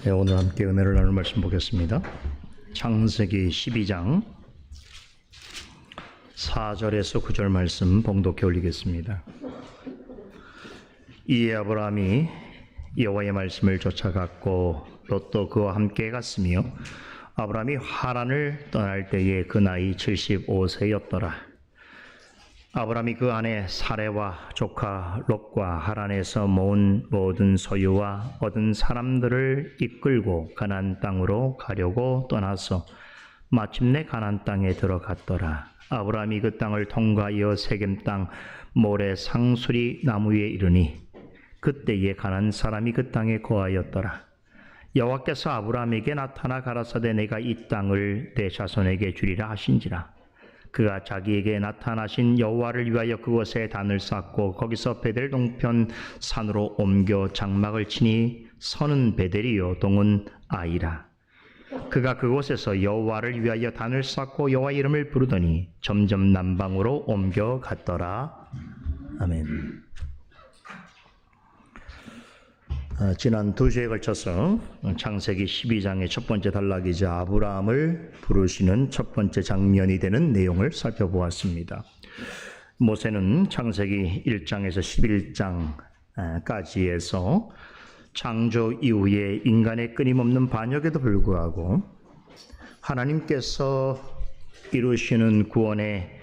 네, 오늘 함께 은혜를 나눌 말씀 보겠습니다. 창세기 12장 4절에서 9절 말씀 봉독해 올리겠습니다. 이에 아브라함이 여호와의 말씀을 쫓아갔고 롯도 그와 함께 갔으며 아브라함이 하란을 떠날 때에 그 나이 75세였더라. 아브라함이 그 아내 사레와 조카 롯과 하란에서 모은 모든 소유와 얻은 사람들을 이끌고 가나안 땅으로 가려고 떠나서 마침내 가나안 땅에 들어갔더라. 아브라함이 그 땅을 통과하여 세겜 땅 모래 상수리 나무 위에 이르니 그때에 가나안 사람이 그 땅에 거하였더라. 여호와께서 아브라함에게 나타나 가라사대 내가 이 땅을 내 자손에게 주리라 하신지라. 그가 자기에게 나타나신 여호와를 위하여 그곳에 단을 쌓고 거기서 베델 동편 산으로 옮겨 장막을 치니 선은 베델이요 동은 아이라. 그가 그곳에서 여호와를 위하여 단을 쌓고 여호와 이름을 부르더니 점점 남방으로 옮겨 갔더라. 아멘. 지난 두 주에 걸쳐서 창세기 12장의 첫 번째 단락이자 아브라함을 부르시는 첫 번째 장면이 되는 내용을 살펴보았습니다. 모세는 창세기 1장에서 11장까지에서 창조 이후에 인간의 끊임없는 반역에도 불구하고 하나님께서 이루시는 구원의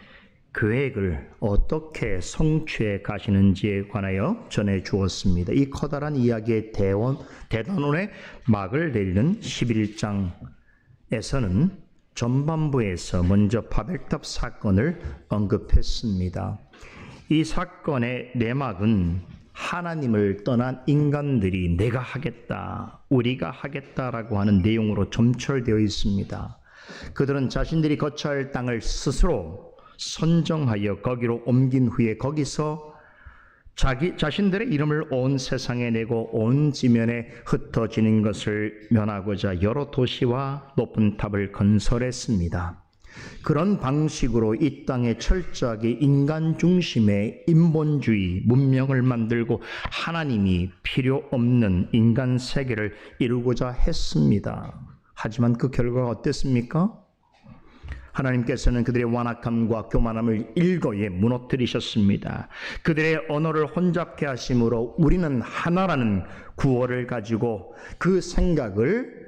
계획을 어떻게 성취해 가시는지에 관하여 전해 주었습니다. 이 커다란 이야기의 대단원의 막을 내리는 11장에서는 전반부에서 먼저 바벨탑 사건을 언급했습니다. 이 사건의 내막은 하나님을 떠난 인간들이 내가 하겠다, 우리가 하겠다라고 하는 내용으로 점철되어 있습니다. 그들은 자신들이 거처할 땅을 스스로 선정하여 거기로 옮긴 후에 거기서 자신들의 이름을 온 세상에 내고 온 지면에 흩어지는 것을 면하고자 여러 도시와 높은 탑을 건설했습니다. 그런 방식으로 이 땅에 철저하게 인간 중심의 인본주의 문명을 만들고 하나님이 필요 없는 인간 세계를 이루고자 했습니다. 하지만 그 결과가 어땠습니까? 하나님께서는 그들의 완악함과 교만함을 일거에 무너뜨리셨습니다. 그들의 언어를 혼잡케 하심으로 우리는 하나라는 구호를 가지고 그 생각을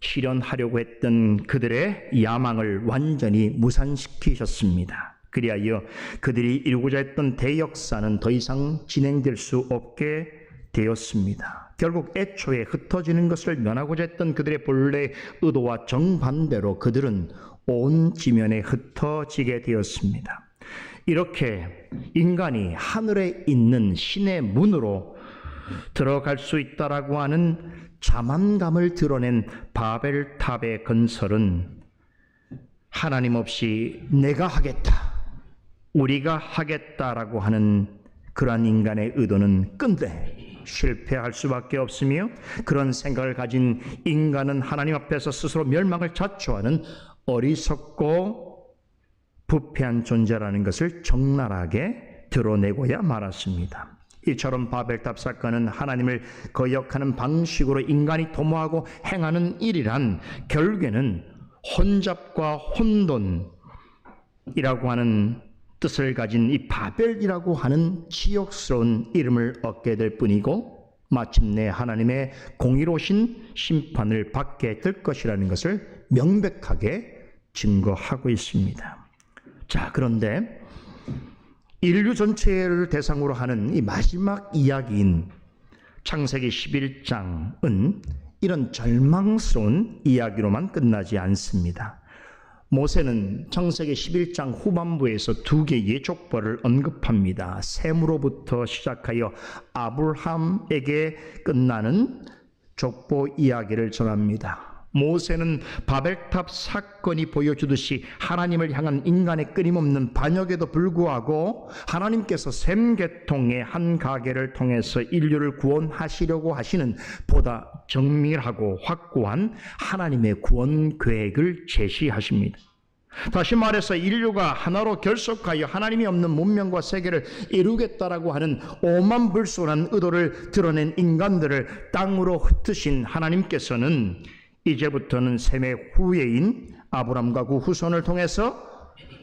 실현하려고 했던 그들의 야망을 완전히 무산시키셨습니다. 그리하여 그들이 이루고자 했던 대역사는 더 이상 진행될 수 없게 되었습니다. 결국 애초에 흩어지는 것을 면하고자 했던 그들의 본래 의도와 정반대로 그들은 온 지면에 흩어지게 되었습니다. 이렇게 인간이 하늘에 있는 신의 문으로 들어갈 수 있다라고 하는 자만감을 드러낸 바벨탑의 건설은 하나님 없이 내가 하겠다, 우리가 하겠다라고 하는 그러한 인간의 의도는 끝내 실패할 수밖에 없으며 그런 생각을 가진 인간은 하나님 앞에서 스스로 멸망을 자초하는 어리석고 부패한 존재라는 것을 적나라하게 드러내고야 말았습니다. 이처럼 바벨탑 사건은 하나님을 거역하는 방식으로 인간이 도모하고 행하는 일이란 결국에는 혼잡과 혼돈이라고 하는 뜻을 가진 이 바벨이라고 하는 치욕스러운 이름을 얻게 될 뿐이고 마침내 하나님의 공의로우신 심판을 받게 될 것이라는 것을 명백하게 증거하고 있습니다. 자, 그런데 인류 전체를 대상으로 하는 이 마지막 이야기인 창세기 11장은 이런 절망스러운 이야기로만 끝나지 않습니다. 모세는 창세기 11장 후반부에서 두 개의 족보를 언급합니다. 셈으로부터 시작하여 아브라함에게 끝나는 족보 이야기를 전합니다. 모세는 바벨탑 사건이 보여주듯이 하나님을 향한 인간의 끊임없는 반역에도 불구하고 하나님께서 셈 계통의 한 가게를 통해서 인류를 구원하시려고 하시는 보다 정밀하고 확고한 하나님의 구원 계획을 제시하십니다. 다시 말해서 인류가 하나로 결속하여 하나님이 없는 문명과 세계를 이루겠다라고 하는 오만불손한 의도를 드러낸 인간들을 땅으로 흩으신 하나님께서는 이제부터는 셈의 후예인 아브람과 그 후손을 통해서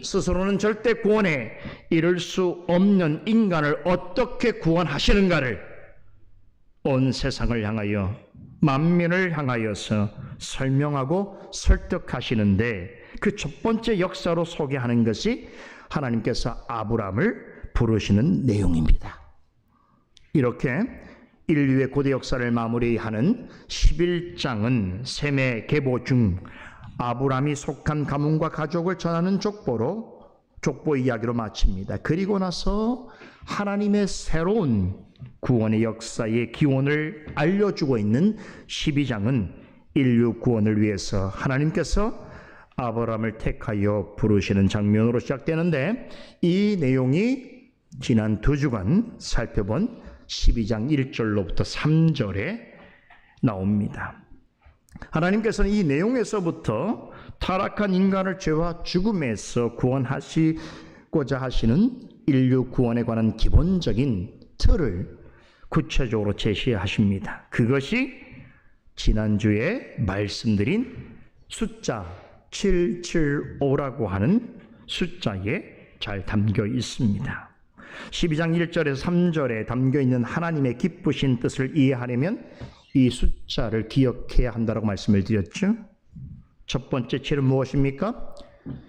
스스로는 절대 구원에 이를 수 없는 인간을 어떻게 구원하시는가를 온 세상을 향하여 만민을 향하여서 설명하고 설득하시는데 그 첫 번째 역사로 소개하는 것이 하나님께서 아브람을 부르시는 내용입니다. 이렇게 인류의 고대 역사를 마무리하는 11장은 셈의 계보 중 아브람이 속한 가문과 가족을 전하는 족보 이야기로 마칩니다. 그리고 나서 하나님의 새로운 구원의 역사의 기원을 알려주고 있는 12장은 인류 구원을 위해서 하나님께서 아브람을 택하여 부르시는 장면으로 시작되는데 이 내용이 지난 2주간 살펴본 12장 1절로부터 3절에 나옵니다. 하나님께서는 이 내용에서부터 타락한 인간을 죄와 죽음에서 구원하시고자 하시는 인류 구원에 관한 기본적인 틀을 구체적으로 제시하십니다. 그것이 지난주에 말씀드린 숫자 775라고 하는 숫자에 잘 담겨 있습니다. 12장 1절에서 3절에 담겨 있는 하나님의 기쁘신 뜻을 이해하려면 이 숫자를 기억해야 한다고 말씀을 드렸죠. 첫 번째 7은 무엇입니까?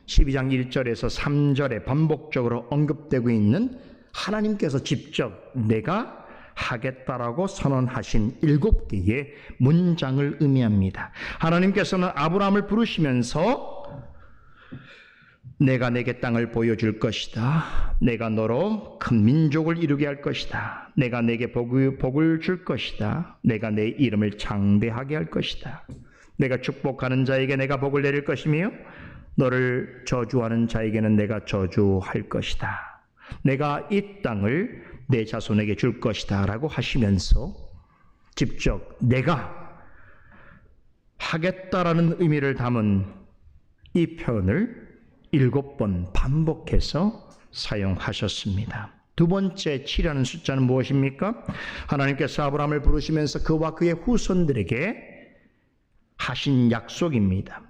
12장 1절에서 3절에 반복적으로 언급되고 있는 하나님께서 직접 내가 하겠다라고 선언하신 7개의 문장을 의미합니다. 하나님께서는 아브라함을 부르시면서 내가 내게 땅을 보여줄 것이다. 내가 너로 큰 민족을 이루게 할 것이다. 내가 내게 복을 줄 것이다. 내가 내 이름을 장대하게 할 것이다. 내가 축복하는 자에게 내가 복을 내릴 것이며 너를 저주하는 자에게는 내가 저주할 것이다. 내가 이 땅을 내 자손에게 줄 것이다 라고 하시면서 직접 내가 하겠다라는 의미를 담은 이 표현을 7번 반복해서 사용하셨습니다. 두 번째 7이라는 숫자는 무엇입니까? 하나님께서 아브라함을 부르시면서 그와 그의 후손들에게 하신 약속입니다.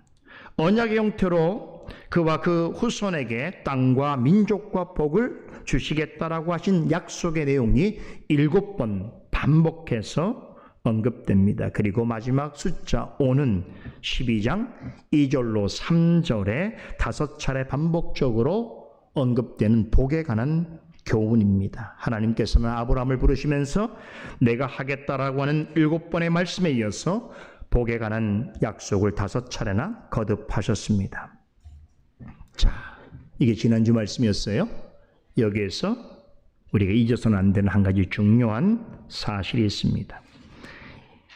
언약의 형태로 그와 그 후손에게 땅과 민족과 복을 주시겠다라고 하신 약속의 내용이 7번 반복해서 언급됩니다. 그리고 마지막 숫자 5는 12장 2절로 3절에 5차례 반복적으로 언급되는 복에 관한 교훈입니다. 하나님께서는 아브라함을 부르시면서 내가 하겠다라고 하는 7번의 말씀에 이어서 복에 관한 약속을 5차례나 거듭하셨습니다. 자, 이게 지난주 말씀이었어요. 여기에서 우리가 잊어서는 안 되는 한 가지 중요한 사실이 있습니다.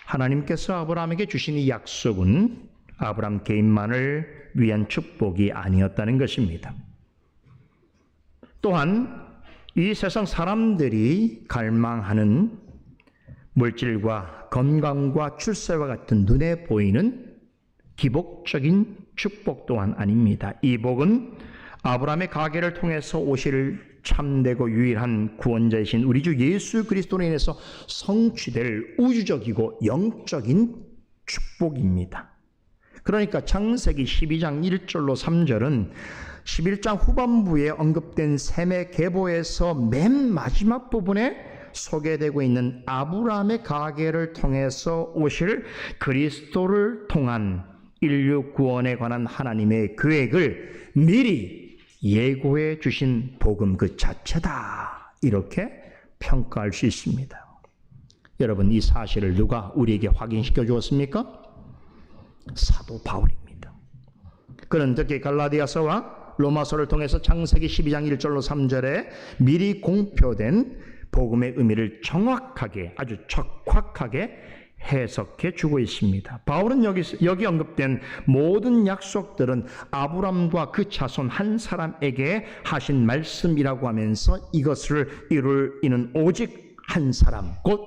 하나님께서 아브라함에게 주신 이 약속은 아브라함 개인만을 위한 축복이 아니었다는 것입니다. 또한 이 세상 사람들이 갈망하는 물질과 건강과 출세와 같은 눈에 보이는 기복적인 축복 또한 아닙니다. 이 복은 아브라함의 가계를 통해서 오실 참되고 유일한 구원자이신 우리 주 예수 그리스도로 인해서 성취될 우주적이고 영적인 축복입니다. 그러니까 창세기 12장 1절로 3절은 11장 후반부에 언급된 셈의 계보에서 맨 마지막 부분에 소개되고 있는 아브라함의 가계를 통해서 오실 그리스도를 통한 인류 구원에 관한 하나님의 계획을 미리 예고해 주신 복음 그 자체다. 이렇게 평가할 수 있습니다. 여러분, 이 사실을 누가 우리에게 확인시켜 주었습니까? 사도 바울입니다. 그는 특히 갈라디아서와 로마서를 통해서 창세기 12장 1절로 3절에 미리 공표된 복음의 의미를 정확하게, 아주 적확하게 해석해 주고 있습니다. 바울은 여기 언급된 모든 약속들은 아브람과 그 자손 한 사람에게 하신 말씀이라고 하면서 이것을 이룰 이는 오직 한 사람, 곧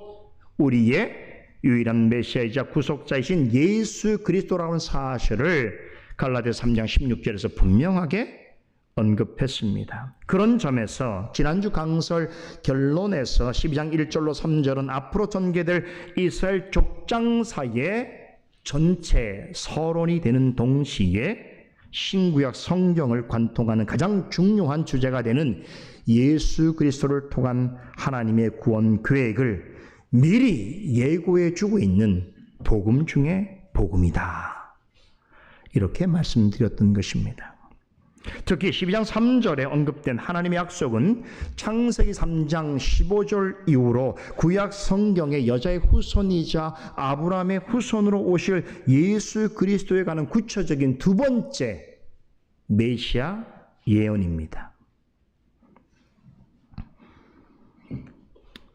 우리의 유일한 메시아이자 구속자이신 예수 그리스도라는 사실을 갈라디아서 3장 16절에서 분명하게 언급했습니다. 그런 점에서 지난주 강설 결론에서 12장 1절로 3절은 앞으로 전개될 이스라엘 족장사의 전체 서론이 되는 동시에 신구약 성경을 관통하는 가장 중요한 주제가 되는 예수 그리스도를 통한 하나님의 구원 계획을 미리 예고해 주고 있는 복음 중에 복음이다. 이렇게 말씀드렸던 것입니다. 특히 12장 3절에 언급된 하나님의 약속은 창세기 3장 15절 이후로 구약 성경의 여자의 후손이자 아브라함의 후손으로 오실 예수 그리스도에 관한 구체적인 두 번째 메시아 예언입니다.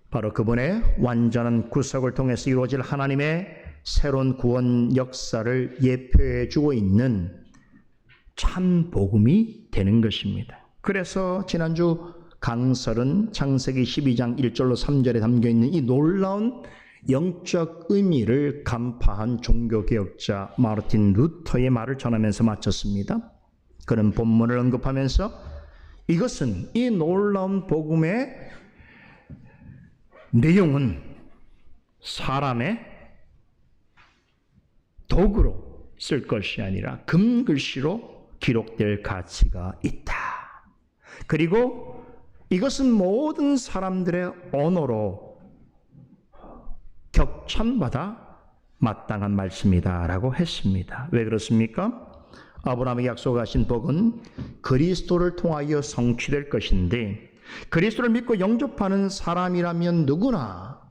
바로 그분의 완전한 구속을 통해서 이루어질 하나님의 새로운 구원 역사를 예표해 주고 있는 참 복음이 되는 것입니다. 그래서 지난주 강설은 창세기 12장 1절로 3절에 담겨있는 이 놀라운 영적 의미를 간파한 종교개혁자 마르틴 루터의 말을 전하면서 마쳤습니다. 그는 본문을 언급하면서 이것은 이 놀라운 복음의 내용은 사람의 도구로 쓸 것이 아니라 금글씨로 기록될 가치가 있다. 그리고 이것은 모든 사람들의 언어로 격찬받아 마땅한 말씀이다 라고 했습니다. 왜 그렇습니까? 아브라함에게 약속하신 복은 그리스도를 통하여 성취될 것인데 그리스도를 믿고 영접하는 사람이라면 누구나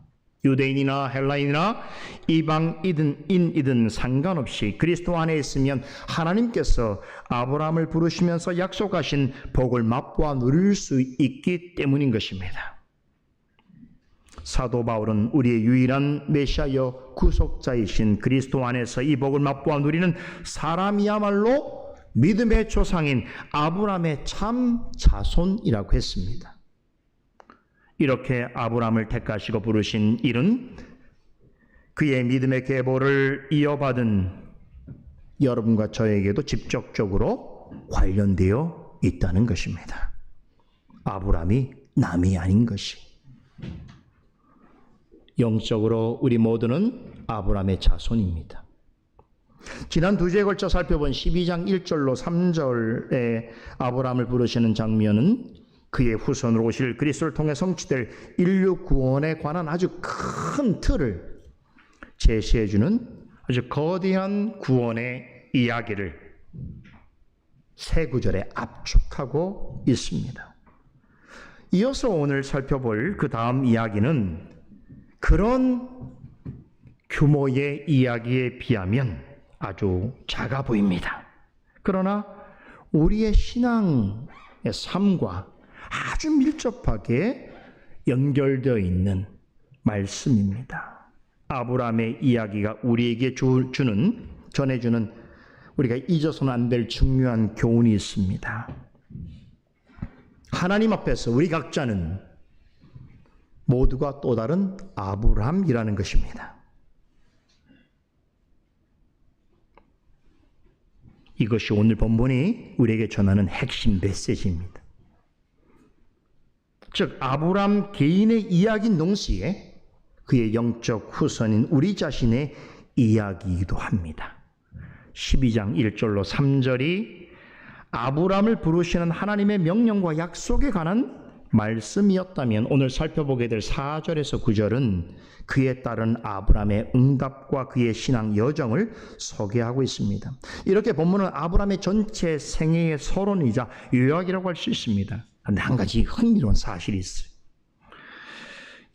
유대인이나 헬라인이나 이방인이든 상관없이 그리스도 안에 있으면 하나님께서 아브라함을 부르시면서 약속하신 복을 맛보아 누릴 수 있기 때문인 것입니다. 사도 바울은 우리의 유일한 메시아여 구속자이신 그리스도 안에서 이 복을 맛보아 누리는 사람이야말로 믿음의 조상인 아브라함의 참 자손이라고 했습니다. 이렇게 아브라함을 택하시고 부르신 일은 그의 믿음의 계보를 이어받은 여러분과 저에게도 직접적으로 관련되어 있다는 것입니다. 아브라함이 남이 아닌 것이. 영적으로 우리 모두는 아브라함의 자손입니다. 지난 두 주에 걸쳐 살펴본 12장 1절로 3절에 아브라함을 부르시는 장면은 그의 후손으로 오실 그리스도를 통해 성취될 인류 구원에 관한 아주 큰 틀을 제시해주는 아주 거대한 구원의 이야기를 세 구절에 압축하고 있습니다. 이어서 오늘 살펴볼 그 다음 이야기는 그런 규모의 이야기에 비하면 아주 작아 보입니다. 그러나 우리의 신앙의 삶과 아주 밀접하게 연결되어 있는 말씀입니다. 아브라함의 이야기가 우리에게 전해주는 우리가 잊어서는 안 될 중요한 교훈이 있습니다. 하나님 앞에서 우리 각자는 모두가 또 다른 아브라함이라는 것입니다. 이것이 오늘 본문이 우리에게 전하는 핵심 메시지입니다. 즉 아브라함 개인의 이야기인 동시에 그의 영적 후손인 우리 자신의 이야기이기도 합니다. 12장 1절로 3절이 아브라함을 부르시는 하나님의 명령과 약속에 관한 말씀이었다면 오늘 살펴보게 될 4절에서 9절은 그에 따른 아브라함의 응답과 그의 신앙 여정을 소개하고 있습니다. 이렇게 본문은 아브라함의 전체 생애의 서론이자 요약이라고 할 수 있습니다. 그런데 한 가지 흥미로운 사실이 있어요.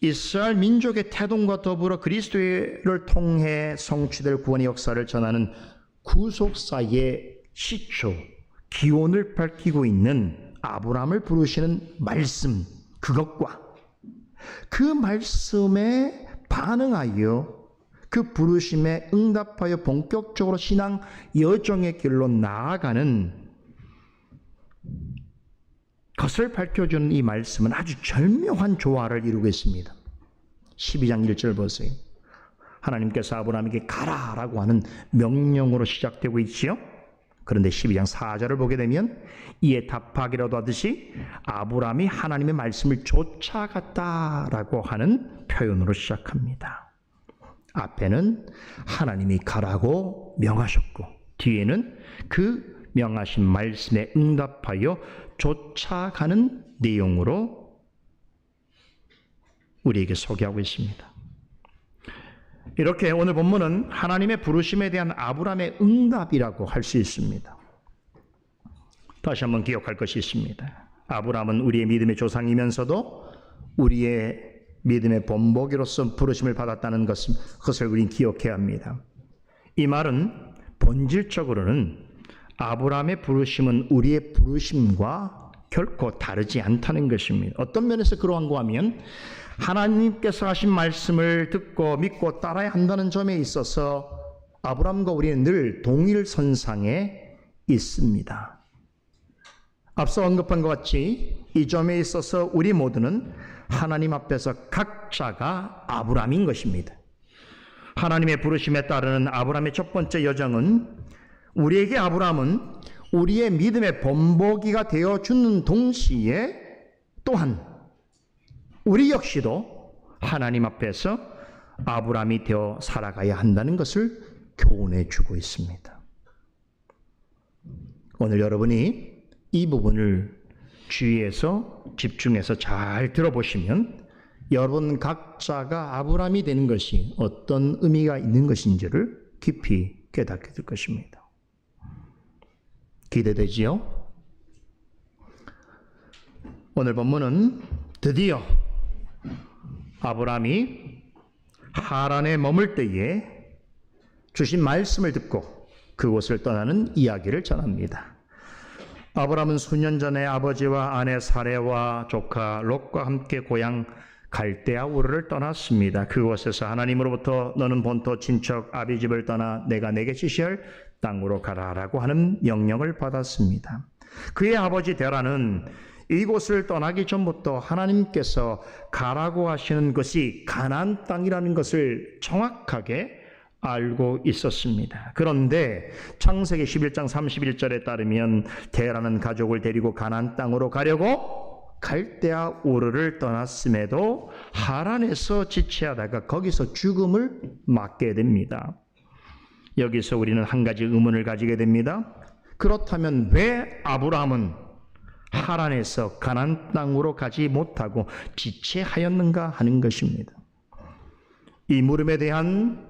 이스라엘 민족의 태동과 더불어 그리스도를 통해 성취될 구원의 역사를 전하는 구속사의 시초, 기원을 밝히고 있는 아브라함을 부르시는 말씀, 그것과 그 말씀에 반응하여 그 부르심에 응답하여 본격적으로 신앙 여정의 길로 나아가는 것을 밝혀주는 이 말씀은 아주 절묘한 조화를 이루고 있습니다. 12장 1절 보세요. 하나님께서 아브라함에게 가라라고 하는 명령으로 시작되고 있지요. 그런데 12장 4절을 보게 되면 이에 답하기라도 하듯이 아브라함이 하나님의 말씀을 쫓아갔다라고 하는 표현으로 시작합니다. 앞에는 하나님이 가라고 명하셨고 뒤에는 그 명하신 말씀에 응답하여 쫓아가는 내용으로 우리에게 소개하고 있습니다. 이렇게 오늘 본문은 하나님의 부르심에 대한 아브라함의 응답이라고 할 수 있습니다. 다시 한번 기억할 것이 있습니다. 아브라함은 우리의 믿음의 조상이면서도 우리의 믿음의 본보기로서 부르심을 받았다는 것을 우리는 기억해야 합니다. 이 말은 본질적으로는 아브라함의 부르심은 우리의 부르심과 결코 다르지 않다는 것입니다. 어떤 면에서 그러한가 하면 하나님께서 하신 말씀을 듣고 믿고 따라야 한다는 점에 있어서 아브라함과 우리는 늘 동일선상에 있습니다. 앞서 언급한 것 같이 이 점에 있어서 우리 모두는 하나님 앞에서 각자가 아브라함인 것입니다. 하나님의 부르심에 따르는 아브라함의 첫 번째 여정은 우리에게 아브라함은 우리의 믿음의 본보기가 되어주는 동시에 또한 우리 역시도 하나님 앞에서 아브라함이 되어 살아가야 한다는 것을 교훈해 주고 있습니다. 오늘 여러분이 이 부분을 주의해서 집중해서 잘 들어보시면 여러분 각자가 아브라함이 되는 것이 어떤 의미가 있는 것인지를 깊이 깨닫게 될 것입니다. 기대되지요? 오늘 본문은 드디어 아브라함이 하란에 머물 때에 주신 말씀을 듣고 그곳을 떠나는 이야기를 전합니다. 아브라함은 수년 전에 아버지와 아내 사레와 조카 롯과 함께 고향 갈대아 우르를 떠났습니다. 그곳에서 하나님으로부터 너는 본토 친척 아비 집을 떠나 내가 내게 지시할 땅으로 가라라고 하는 명령을 받았습니다. 그의 아버지 데라는 이곳을 떠나기 전부터 하나님께서 가라고 하시는 것이 가나안 땅이라는 것을 정확하게 알고 있었습니다. 그런데 창세기 11장 31절에 따르면 데라는 가족을 데리고 가나안 땅으로 가려고 갈대아 우르를 떠났음에도 하란에서 지체하다가 거기서 죽음을 맞게 됩니다. 여기서 우리는 한 가지 의문을 가지게 됩니다. 그렇다면 왜 아브라함은 하란에서 가나안 땅으로 가지 못하고 지체하였는가 하는 것입니다. 이 물음에 대한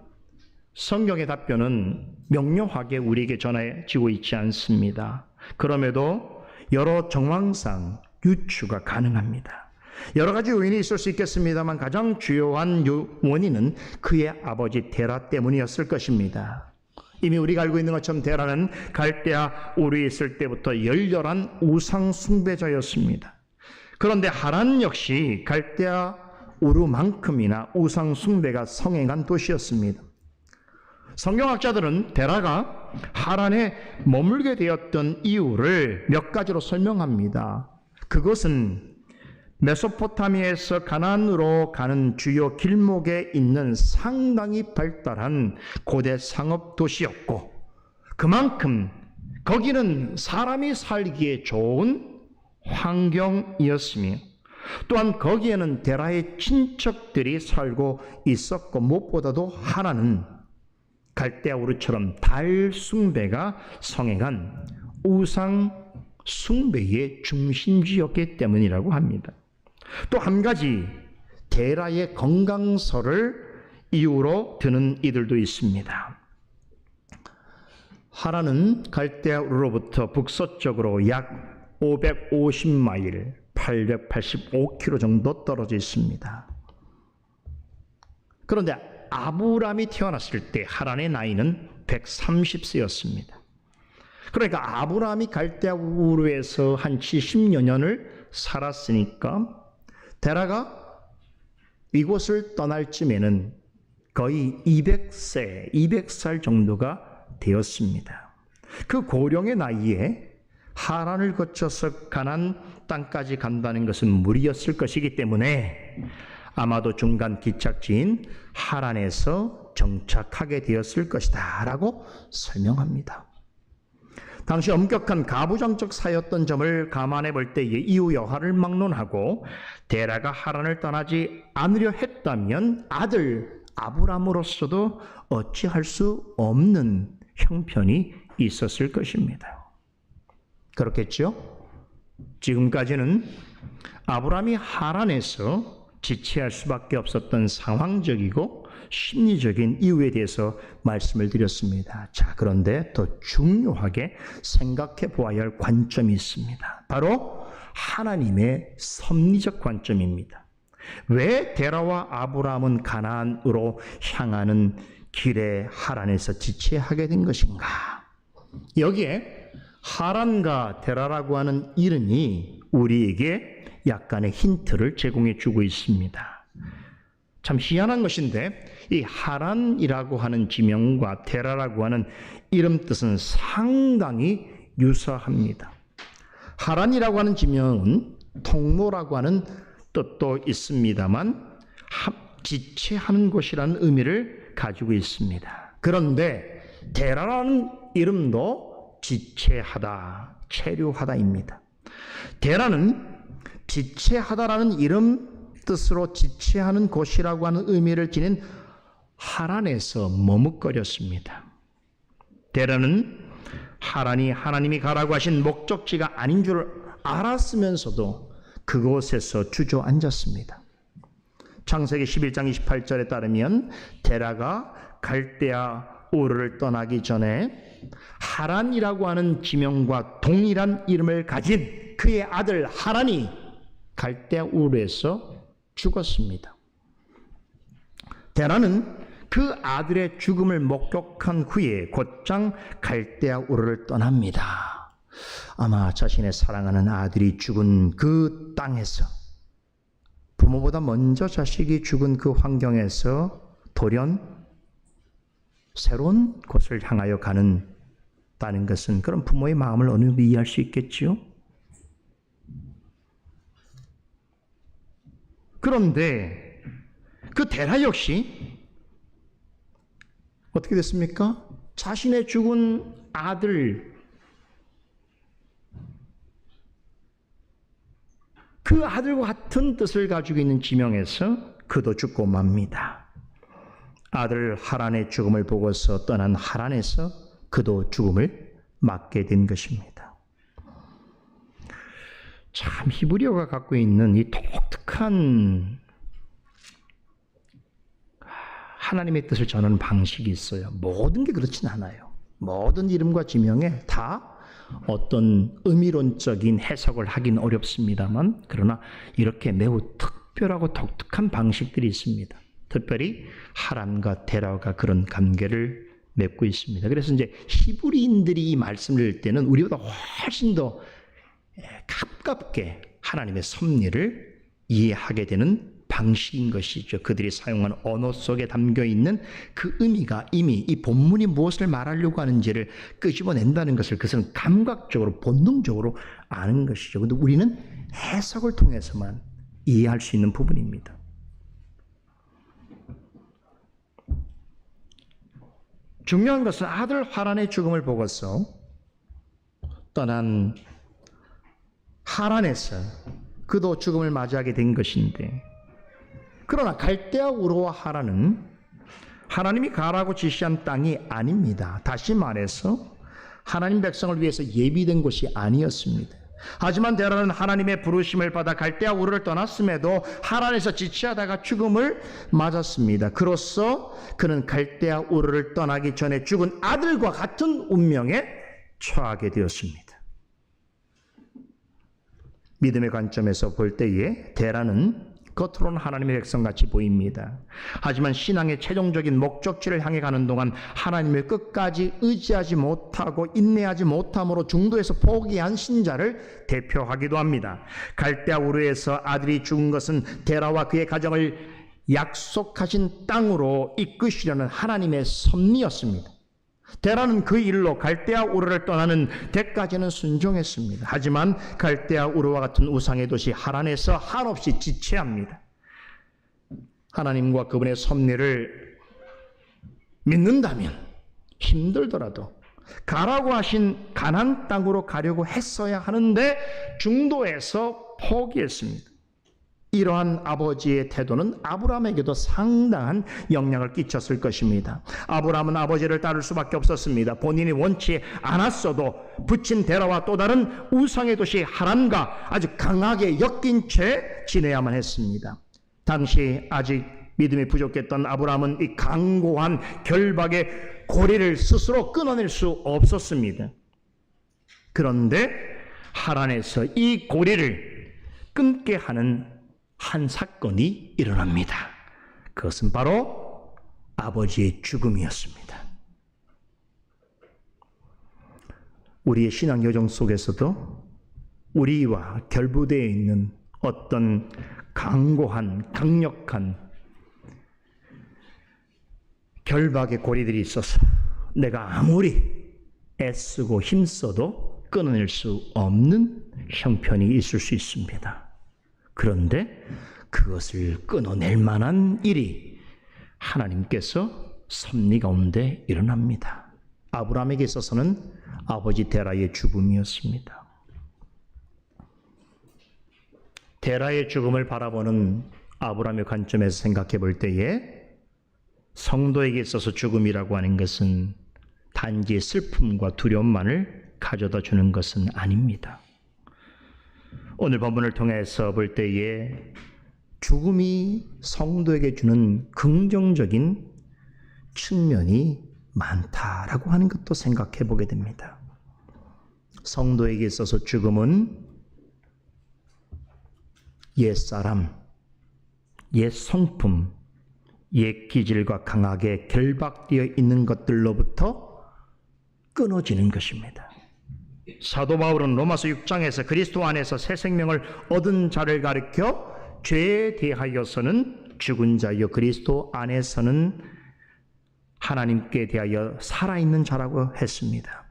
성경의 답변은 명료하게 우리에게 전해지고 있지 않습니다. 그럼에도 여러 정황상 유추가 가능합니다. 여러 가지 요인이 있을 수 있겠습니다만 가장 주요한 원인은 그의 아버지 데라 때문이었을 것입니다. 이미 우리가 알고 있는 것처럼 데라는 갈대아 우르에 있을 때부터 열렬한 우상 숭배자였습니다. 그런데 하란 역시 갈대아 우르만큼이나 우상 숭배가 성행한 도시였습니다. 성경학자들은 데라가 하란에 머물게 되었던 이유를 몇 가지로 설명합니다. 그것은 메소포타미아에서 가나안으로 가는 주요 길목에 있는 상당히 발달한 고대 상업 도시였고 그만큼 거기는 사람이 살기에 좋은 환경이었으며 또한 거기에는 데라의 친척들이 살고 있었고 무엇보다도 하나는 갈대아 우르처럼 달 숭배가 성행한 우상 숭배의 중심지였기 때문이라고 합니다. 또 한 가지 데라의 건강설을 이유로 드는 이들도 있습니다. 하란은 갈대아 우르로부터 북서쪽으로 약 550마일, 885km 정도 떨어져 있습니다. 그런데 아브라함이 태어났을 때 하란의 나이는 130세였습니다. 그러니까 아브라함이 갈대아 우르에서 한 70여 년을 살았으니까 데라가 이곳을 떠날 쯤에는 거의 200살 정도가 되었습니다. 그 고령의 나이에 하란을 거쳐서 가나안 땅까지 간다는 것은 무리였을 것이기 때문에 아마도 중간 기착지인 하란에서 정착하게 되었을 것이다 라고 설명합니다. 당시 엄격한 가부장적 사였던 점을 감안해 볼 때에 이후 여하를 막론하고 데라가 하란을 떠나지 않으려 했다면 아들 아브람으로서도 어찌할 수 없는 형편이 있었을 것입니다. 그렇겠죠? 지금까지는 아브람이 하란에서 지체할 수밖에 없었던 상황적이고 심리적인 이유에 대해서 말씀을 드렸습니다. 자, 그런데 더 중요하게 생각해 보아야 할 관점이 있습니다. 바로 하나님의 섭리적 관점입니다. 왜 데라와 아브람은 가나안으로 향하는 길에 하란에서 지체하게 된 것인가? 여기에 하란과 데라라고 하는 이름이 우리에게 약간의 힌트를 제공해 주고 있습니다. 참 희한한 것인데 이 하란이라고 하는 지명과 데라라고 하는 이름 뜻은 상당히 유사합니다. 하란이라고 하는 지명은 통로라고 하는 뜻도 있습니다만 지체하는 곳이라는 의미를 가지고 있습니다. 그런데 데라라는 이름도 지체하다, 체류하다입니다. 데라는 지체하다라는 이름 뜻으로 지체하는 곳이라고 하는 의미를 지닌 하란에서 머뭇거렸습니다. 데라는 하란이 하나님이 가라고 하신 목적지가 아닌 줄 알았으면서도 그곳에서 주저앉았습니다. 창세기 11장 28절에 따르면 데라가 갈대아 우르를 떠나기 전에 하란이라고 하는 지명과 동일한 이름을 가진 그의 아들 하란이 갈대아 우르에서 죽었습니다. 데라는 그 아들의 죽음을 목격한 후에 곧장 갈대아 우르를 떠납니다. 아마 자신의 사랑하는 아들이 죽은 그 땅에서 부모보다 먼저 자식이 죽은 그 환경에서 돌연 새로운 곳을 향하여 가는다는 것은 그런 부모의 마음을 어느 정도 이해할 수 있겠지요? 그런데 그 데라 역시 어떻게 됐습니까? 자신의 죽은 아들, 그 아들과 같은 뜻을 가지고 있는 지명에서 그도 죽고 맙니다. 아들 하란의 죽음을 보고서 떠난 하란에서 그도 죽음을 맞게 된 것입니다. 참 히브리어가 갖고 있는 이 독특한 하나님의 뜻을 전하는 방식이 있어요. 모든 게 그렇진 않아요. 모든 이름과 지명에 다 어떤 의미론적인 해석을 하긴 어렵습니다만 그러나 이렇게 매우 특별하고 독특한 방식들이 있습니다. 특별히 하란과 데라가 그런 관계를 맺고 있습니다. 그래서 이제 히브리인들이 이 말씀을 읽을 때는 우리보다 훨씬 더 가깝게 하나님의 섭리를 이해하게 되는 방식인 것이죠. 그들이 사용한 언어 속에 담겨있는 그 의미가 이미 이 본문이 무엇을 말하려고 하는지를 끄집어낸다는 것을 그것은 감각적으로 본능적으로 아는 것이죠. 그런데 우리는 해석을 통해서만 이해할 수 있는 부분입니다. 중요한 것은 아들 하란의 죽음을 보고서 떠난 하란에서 그도 죽음을 맞이하게 된 것인데, 그러나 갈대아 우르와 하란은 하나님이 가라고 지시한 땅이 아닙니다. 다시 말해서 하나님 백성을 위해서 예비된 곳이 아니었습니다. 하지만 데라는 하나님의 부르심을 받아 갈대아 우르를 떠났음에도 하란에서 지체하다가 죽음을 맞았습니다. 그로써 그는 갈대아 우르를 떠나기 전에 죽은 아들과 같은 운명에 처하게 되었습니다. 믿음의 관점에서 볼 때에 데라는 겉으로는 하나님의 백성같이 보입니다. 하지만 신앙의 최종적인 목적지를 향해 가는 동안 하나님을 끝까지 의지하지 못하고 인내하지 못함으로 중도에서 포기한 신자를 대표하기도 합니다. 갈대아 우르에서 아들이 죽은 것은 데라와 그의 가정을 약속하신 땅으로 이끄시려는 하나님의 섭리였습니다. 데라는 그 일로 갈대아 우르를 떠나는 데까지는 순종했습니다. 하지만 갈대아 우르와 같은 우상의 도시 하란에서 한없이 지체합니다. 하나님과 그분의 섭리를 믿는다면 힘들더라도 가라고 하신 가나안 땅으로 가려고 했어야 하는데 중도에서 포기했습니다. 이러한 아버지의 태도는 아브라함에게도 상당한 영향을 끼쳤을 것입니다. 아브라함은 아버지를 따를 수밖에 없었습니다. 본인이 원치 않았어도 붙인 데라와 또 다른 우상의 도시 하란과 아주 강하게 엮인 채 지내야만 했습니다. 당시 아직 믿음이 부족했던 아브라함은 이 강고한 결박의 고리를 스스로 끊어낼 수 없었습니다. 그런데 하란에서 이 고리를 끊게 하는 한 사건이 일어납니다. 그것은 바로 아버지의 죽음이었습니다. 우리의 신앙 여정 속에서도 우리와 결부되어 있는 어떤 강고한, 강력한 결박의 고리들이 있어서 내가 아무리 애쓰고 힘써도 끊어낼 수 없는 형편이 있을 수 있습니다. 그런데 그것을 끊어낼 만한 일이 하나님께서 섭리 가운데 일어납니다. 아브라함에게 있어서는 아버지 데라의 죽음이었습니다. 데라의 죽음을 바라보는 아브라함의 관점에서 생각해 볼 때에 성도에게 있어서 죽음이라고 하는 것은 단지 슬픔과 두려움만을 가져다 주는 것은 아닙니다. 오늘 본문을 통해서 볼 때에 죽음이 성도에게 주는 긍정적인 측면이 많다라고 하는 것도 생각해 보게 됩니다. 성도에게 있어서 죽음은 옛사람, 옛 성품, 옛 기질과 강하게 결박되어 있는 것들로부터 끊어지는 것입니다. 사도 바울은 로마서 6장에서 그리스도 안에서 새 생명을 얻은 자를 가리켜 죄에 대하여서는 죽은 자요 그리스도 안에서는 하나님께 대하여 살아있는 자라고 했습니다.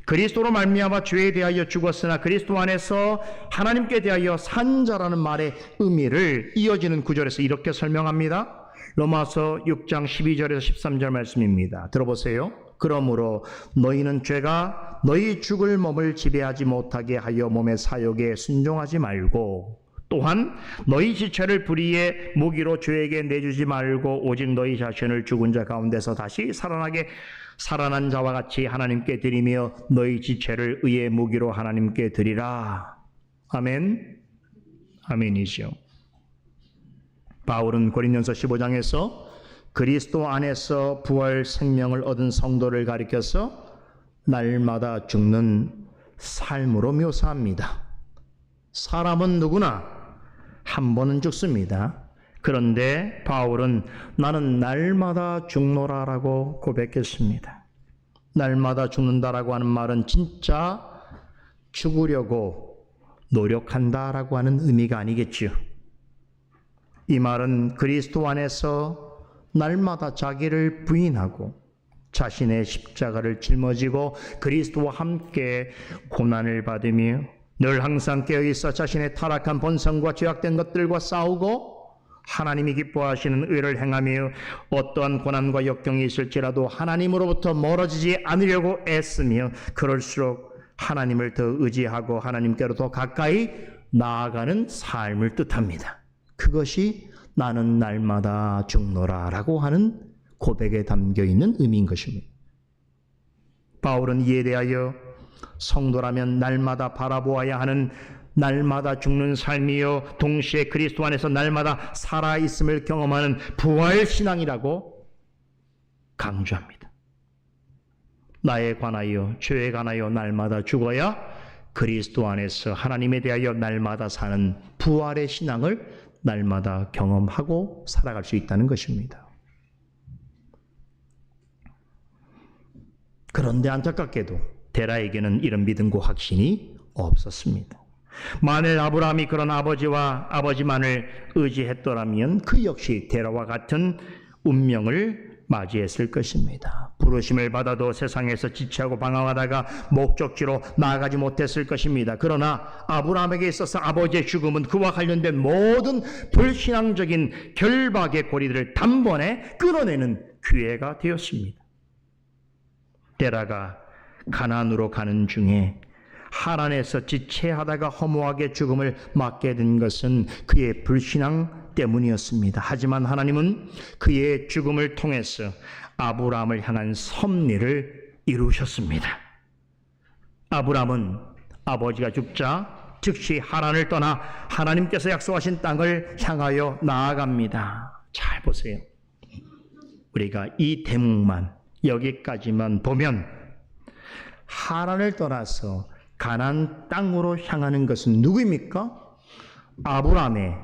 그리스도로 말미암아 죄에 대하여 죽었으나 그리스도 안에서 하나님께 대하여 산 자라는 말의 의미를 이어지는 구절에서 이렇게 설명합니다. 로마서 6장 12절에서 13절 말씀입니다. 들어보세요. 그러므로 너희는 죄가 너희 죽을 몸을 지배하지 못하게 하여 몸의 사욕에 순종하지 말고 또한 너희 지체를 불의의 무기로 죄에게 내주지 말고 오직 너희 자신을 죽은 자 가운데서 다시 살아난 자와 같이 하나님께 드리며 너희 지체를 의의 무기로 하나님께 드리라. 아멘. 아멘이죠. 바울은 고린도전서 15장에서 그리스도 안에서 부활 생명을 얻은 성도를 가리켜서 날마다 죽는 삶으로 묘사합니다. 사람은 누구나 한 번은 죽습니다. 그런데 바울은 나는 날마다 죽노라라고 고백했습니다. 날마다 죽는다라고 하는 말은 진짜 죽으려고 노력한다라고 하는 의미가 아니겠지요. 이 말은 그리스도 안에서 날마다 자기를 부인하고 자신의 십자가를 짊어지고 그리스도와 함께 고난을 받으며 늘 항상 깨어있어 자신의 타락한 본성과 죄악된 것들과 싸우고 하나님이 기뻐하시는 의를 행하며 어떠한 고난과 역경이 있을지라도 하나님으로부터 멀어지지 않으려고 애쓰며 그럴수록 하나님을 더 의지하고 하나님께로 더 가까이 나아가는 삶을 뜻합니다. 그것이 나는 날마다 죽노라라고 하는 고백에 담겨있는 의미인 것입니다. 바울은 이에 대하여 성도라면 날마다 바라보아야 하는 날마다 죽는 삶이요 동시에 그리스도 안에서 날마다 살아있음을 경험하는 부활신앙이라고 강조합니다. 나에 관하여 죄에 관하여 날마다 죽어야 그리스도 안에서 하나님에 대하여 날마다 사는 부활의 신앙을 날마다 경험하고 살아갈 수 있다는 것입니다. 그런데 안타깝게도 데라에게는 이런 믿음과 확신이 없었습니다. 만일 아브라함이 그런 아버지와 아버지만을 의지했더라면 그 역시 데라와 같은 운명을 맞이했을 것입니다. 부르심을 받아도 세상에서 지체하고 방황하다가 목적지로 나아가지 못했을 것입니다. 그러나 아브라함에게 있어서 아버지의 죽음은 그와 관련된 모든 불신앙적인 결박의 고리들을 단번에 끊어내는 기회가 되었습니다. 데라가 가나안으로 가는 중에 하란에서 지체하다가 허무하게 죽음을 맞게 된 것은 그의 불신앙 때문이었습니다. 하지만 하나님은 그의 죽음을 통해서 아브라함을 향한 섭리를 이루셨습니다. 아브라함은 아버지가 죽자 즉시 하란을 떠나 하나님께서 약속하신 땅을 향하여 나아갑니다. 잘 보세요. 우리가 이 대목만 여기까지만 보면 하란을 떠나서 가나안 땅으로 향하는 것은 누구입니까? 아브라함의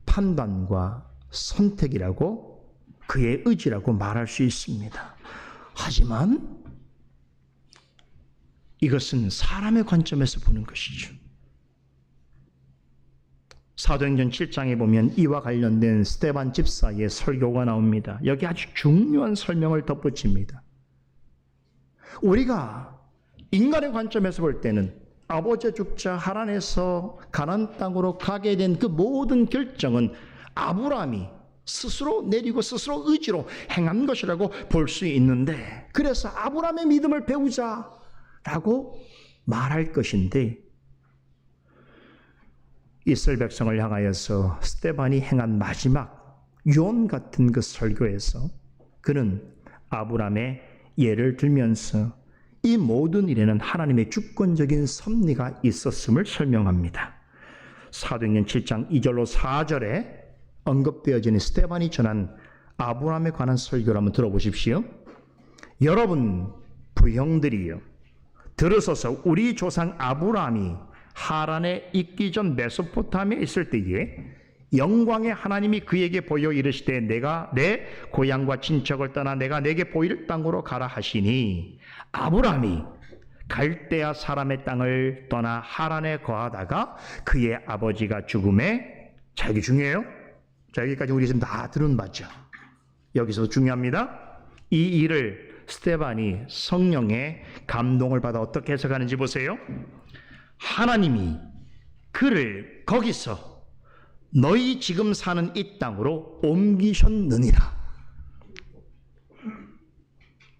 판단과 선택이라고, 그의 의지라고 말할 수 있습니다. 하지만 이것은 사람의 관점에서 보는 것이죠. 사도행전 7장에 보면 이와 관련된 스데반 집사의 설교가 나옵니다. 여기 아주 중요한 설명을 덧붙입니다. 우리가 인간의 관점에서 볼 때는 아버지 죽자 하란에서 가나안 땅으로 가게 된 그 모든 결정은 아브라함이 스스로 내리고 스스로 의지로 행한 것이라고 볼 수 있는데, 그래서 아브라함의 믿음을 배우자라고 말할 것인데, 이스라엘 백성을 향하여서 스데반이 행한 마지막 유언 같은 그 설교에서 그는 아브라함의 예를 들면서 이 모든 일에는 하나님의 주권적인 섭리가 있었음을 설명합니다. 사도행전 7장 2절로 4절에 언급되어지는 스데반이 전한 아브라함에 관한 설교를 한번 들어보십시오. 여러분 부형들이여, 들으소서. 우리 조상 아브라함이 하란에 있기 전 메소포타미아에 있을 때에 영광의 하나님이 그에게 보여 이르시되 내가 내 고향과 친척을 떠나 내가 내게 보일 땅으로 가라 하시니, 아브라함이 갈대아 사람의 땅을 떠나 하란에 거하다가 그의 아버지가 죽음에, 자 여기 중요해요. 자 여기까지 우리 지금 다 들은 바죠. 여기서 중요합니다. 이 일을 스데반이 성령의 감동을 받아 어떻게 해석하는지 보세요. 하나님이 그를 거기서 너희 지금 사는 이 땅으로 옮기셨느니라.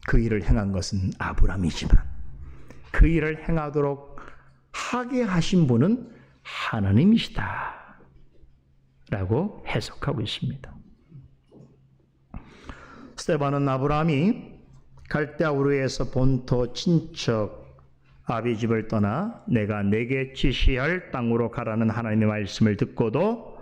그 일을 행한 것은 아브라함이지만 그 일을 행하도록 하게 하신 분은 하나님이시다 라고 해석하고 있습니다. 스데반은 아브라함이 갈대아 우르에서 본토 친척 아비집을 떠나 내가 내게 지시할 땅으로 가라는 하나님의 말씀을 듣고도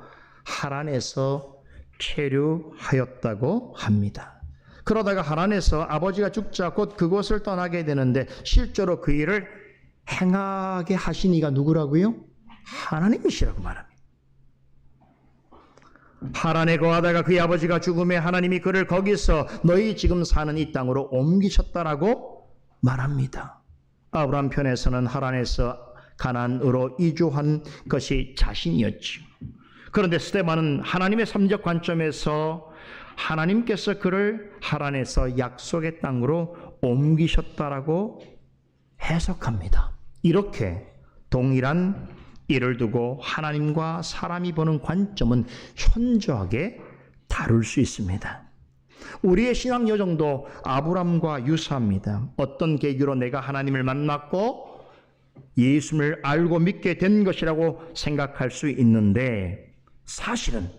하란에서 체류하였다고 합니다. 그러다가 하란에서 아버지가 죽자 곧 그곳을 떠나게 되는데 실제로 그 일을 행하게 하신 이가 누구라고요? 하나님이시라고 말합니다. 하란에 거하다가 그의 아버지가 죽음에 하나님이 그를 거기서 너희 지금 사는 이 땅으로 옮기셨다라고 말합니다. 아브라함 편에서는 하란에서 가나안으로 이주한 것이 자신이었죠. 그런데 스데반은 하나님의 삼적 관점에서 하나님께서 그를 하란에서 약속의 땅으로 옮기셨다라고 해석합니다. 이렇게 동일한 일을 두고 하나님과 사람이 보는 관점은 현저하게 다를 수 있습니다. 우리의 신앙 여정도 아브라함과 유사합니다. 어떤 계기로 내가 하나님을 만났고 예수를 알고 믿게 된 것이라고 생각할 수 있는데, 사실은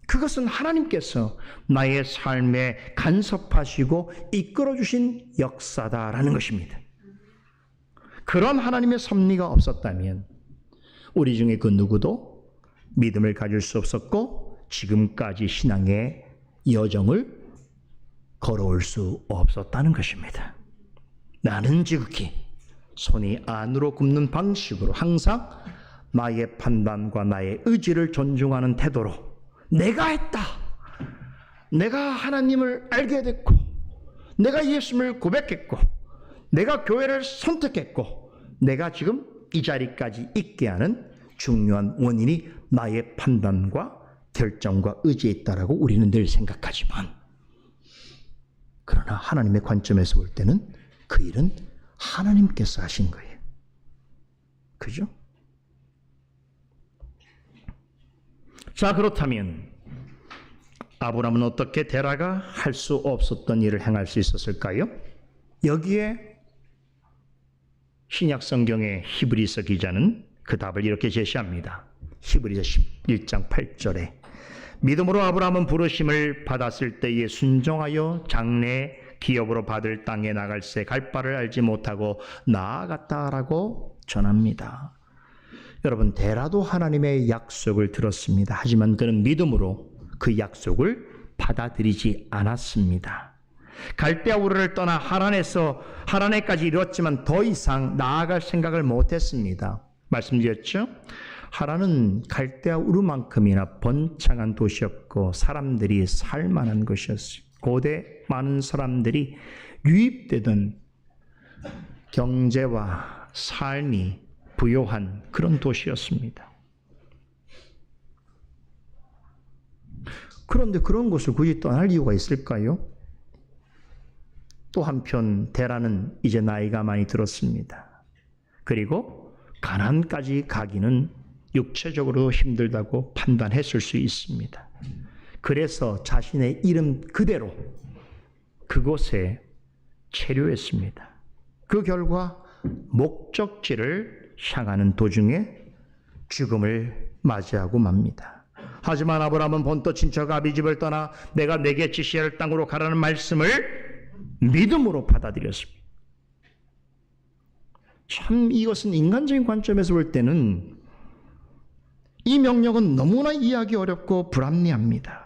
그것은 하나님께서 나의 삶에 간섭하시고 이끌어주신 역사다라는 것입니다. 그런 하나님의 섭리가 없었다면 우리 중에 그 누구도 믿음을 가질 수 없었고 지금까지 신앙의 여정을 걸어올 수 없었다는 것입니다. 나는 지극히 손이 안으로 굽는 방식으로 항상 나의 판단과 나의 의지를 존중하는 태도로 내가 했다, 내가 하나님을 알게 됐고 내가 예수를 고백했고 내가 교회를 선택했고 내가 지금 이 자리까지 있게 하는 중요한 원인이 나의 판단과 결정과 의지에 있다라고 우리는 늘 생각하지만, 그러나 하나님의 관점에서 볼 때는 그 일은 하나님께서 하신 거예요. 그죠? 자, 그렇다면 아브라함은 어떻게 데라가 할 수 없었던 일을 행할 수 있었을까요? 여기에 신약 성경의 히브리서 기자는 그 답을 이렇게 제시합니다. 히브리서 11장 8절에 믿음으로 아브라함은 부르심을 받았을 때에 순종하여 장래 기업으로 받을 땅에 나갈새 갈 바를 알지 못하고 나아갔다라고 전합니다. 여러분, 데라도 하나님의 약속을 들었습니다. 하지만 그는 믿음으로 그 약속을 받아들이지 않았습니다. 갈대아 우르를 떠나 하란에까지 이뤘지만 더 이상 나아갈 생각을 못했습니다. 말씀드렸죠? 하란은 갈대아 우르만큼이나 번창한 도시였고 사람들이 살만한 것이었어요. 고대 많은 사람들이 유입되던 경제와 삶이 부요한 그런 도시였습니다. 그런데 그런 곳을 굳이 떠날 이유가 있을까요? 또 한편 데라는 이제 나이가 많이 들었습니다. 그리고 가나안까지 가기는 육체적으로 힘들다고 판단했을 수 있습니다. 그래서 자신의 이름 그대로 그곳에 체류했습니다. 그 결과 목적지를 향하는 도중에 죽음을 맞이하고 맙니다. 하지만 아브라함은 본토 친척 아비집을 떠나 내가 내게 지시할 땅으로 가라는 말씀을 믿음으로 받아들였습니다. 참 이것은 인간적인 관점에서 볼 때는 이 명령은 너무나 이해하기 어렵고 불합리합니다.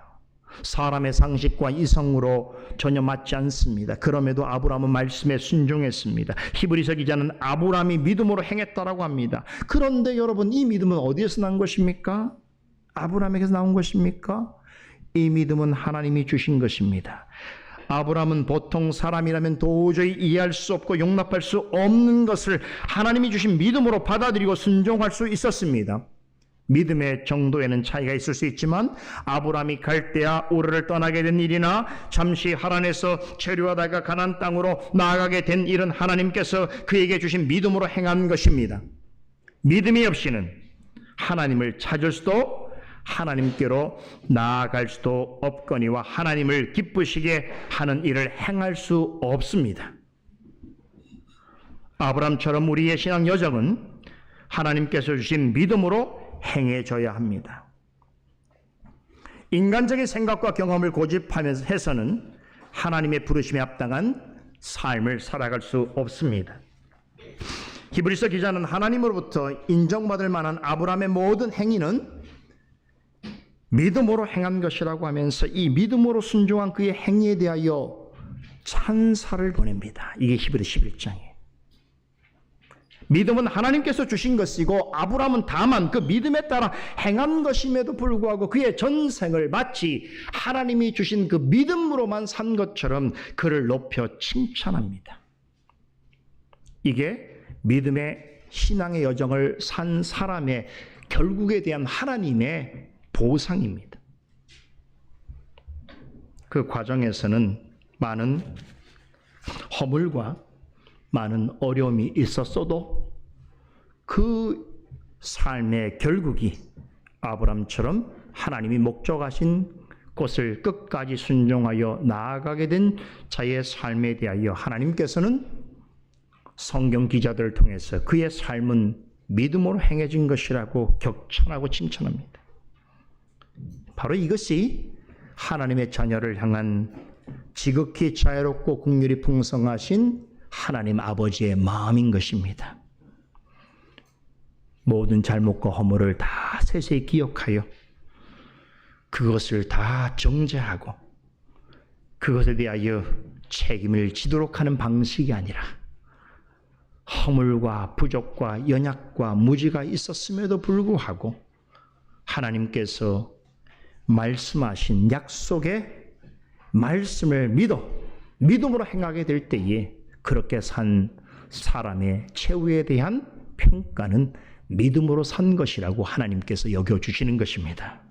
사람의 상식과 이성으로 전혀 맞지 않습니다. 그럼에도 아브라함은 말씀에 순종했습니다. 히브리서 기자는 아브라함이 믿음으로 행했다라고 합니다. 그런데 여러분, 이 믿음은 어디에서 난 것입니까? 아브라함에게서 나온 것입니까? 이 믿음은 하나님이 주신 것입니다. 아브라함은 보통 사람이라면 도저히 이해할 수 없고 용납할 수 없는 것을 하나님이 주신 믿음으로 받아들이고 순종할 수 있었습니다. 믿음의 정도에는 차이가 있을 수 있지만 아브라함이 갈대아 우르를 떠나게 된 일이나 잠시 하란에서 체류하다가 가나안 땅으로 나아가게 된 일은 하나님께서 그에게 주신 믿음으로 행한 것입니다. 믿음이 없이는 하나님을 찾을 수도 하나님께로 나아갈 수도 없거니와 하나님을 기쁘시게 하는 일을 행할 수 없습니다. 아브라함처럼 우리의 신앙 여정은 하나님께서 주신 믿음으로 행해져야 합니다. 인간적인 생각과 경험을 고집하면서 해서는 하나님의 부르심에 합당한 삶을 살아갈 수 없습니다. 히브리서 기자는 하나님으로부터 인정받을 만한 아브라함의 모든 행위는 믿음으로 행한 것이라고 하면서 이 믿음으로 순종한 그의 행위에 대하여 찬사를 보냅니다. 이게 히브리서 11장이에요. 믿음은 하나님께서 주신 것이고 아브라함은 다만 그 믿음에 따라 행한 것임에도 불구하고 그의 전생을 마치 하나님이 주신 그 믿음으로만 산 것처럼 그를 높여 칭찬합니다. 이게 믿음의 신앙의 여정을 산 사람의 결국에 대한 하나님의 보상입니다. 그 과정에서는 많은 허물과 많은 어려움이 있었어도 그 삶의 결국이 아브라함처럼 하나님이 목적하신 곳을 끝까지 순종하여 나아가게 된 자의 삶에 대하여 하나님께서는 성경 기자들을 통해서 그의 삶은 믿음으로 행해진 것이라고 격찬하고 칭찬합니다. 바로 이것이 하나님의 자녀를 향한 지극히 자애롭고 긍휼이 풍성하신 하나님 아버지의 마음인 것입니다. 모든 잘못과 허물을 다 세세히 기억하여 그것을 다 정죄하고 그것에 대하여 책임을 지도록 하는 방식이 아니라 허물과 부족과 연약과 무지가 있었음에도 불구하고 하나님께서 말씀하신 약속의 말씀을 믿음으로 행하게 될 때에 그렇게 산 사람의 최후에 대한 평가는 믿음으로 산 것이라고 하나님께서 여겨주시는 것입니다.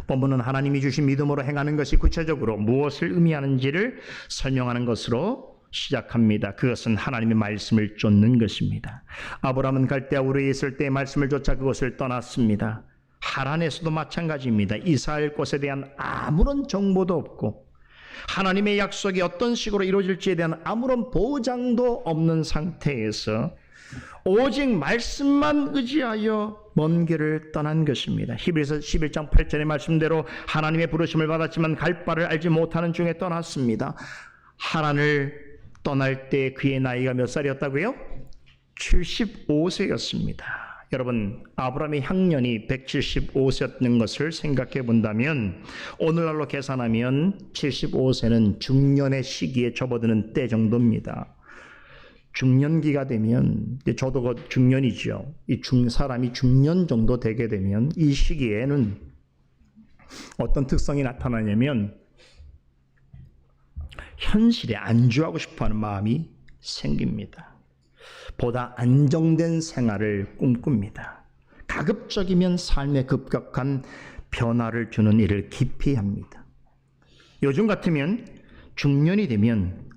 본문은 하나님이 주신 믿음으로 행하는 것이 구체적으로 무엇을 의미하는지를 설명하는 것으로 시작합니다. 그것은 하나님의 말씀을 쫓는 것입니다. 아브라함은 갈대아 우르에 있을 때 말씀을 쫓아 그곳을 떠났습니다. 하란에서도 마찬가지입니다. 이스라엘 곳에 대한 아무런 정보도 없고 하나님의 약속이 어떤 식으로 이루어질지에 대한 아무런 보장도 없는 상태에서 오직 말씀만 의지하여 먼 길을 떠난 것입니다. 히브리서 11장 8절의 말씀대로 하나님의 부르심을 받았지만 갈 바를 알지 못하는 중에 떠났습니다. 하란을 떠날 때 그의 나이가 몇 살이었다고요? 75세였습니다. 여러분, 아브라함의 향년이 175세였는 것을 생각해 본다면 오늘날로 계산하면 75세는 중년의 시기에 접어드는 때 정도입니다. 중년기가 되면, 저도 그 중년이죠. 사람이 중년 정도 되게 되면 이 시기에는 어떤 특성이 나타나냐면 현실에 안주하고 싶어하는 마음이 생깁니다. 보다 안정된 생활을 꿈꿉니다. 가급적이면 삶에 급격한 변화를 주는 일을 기피합니다. 요즘 같으면 중년이 되면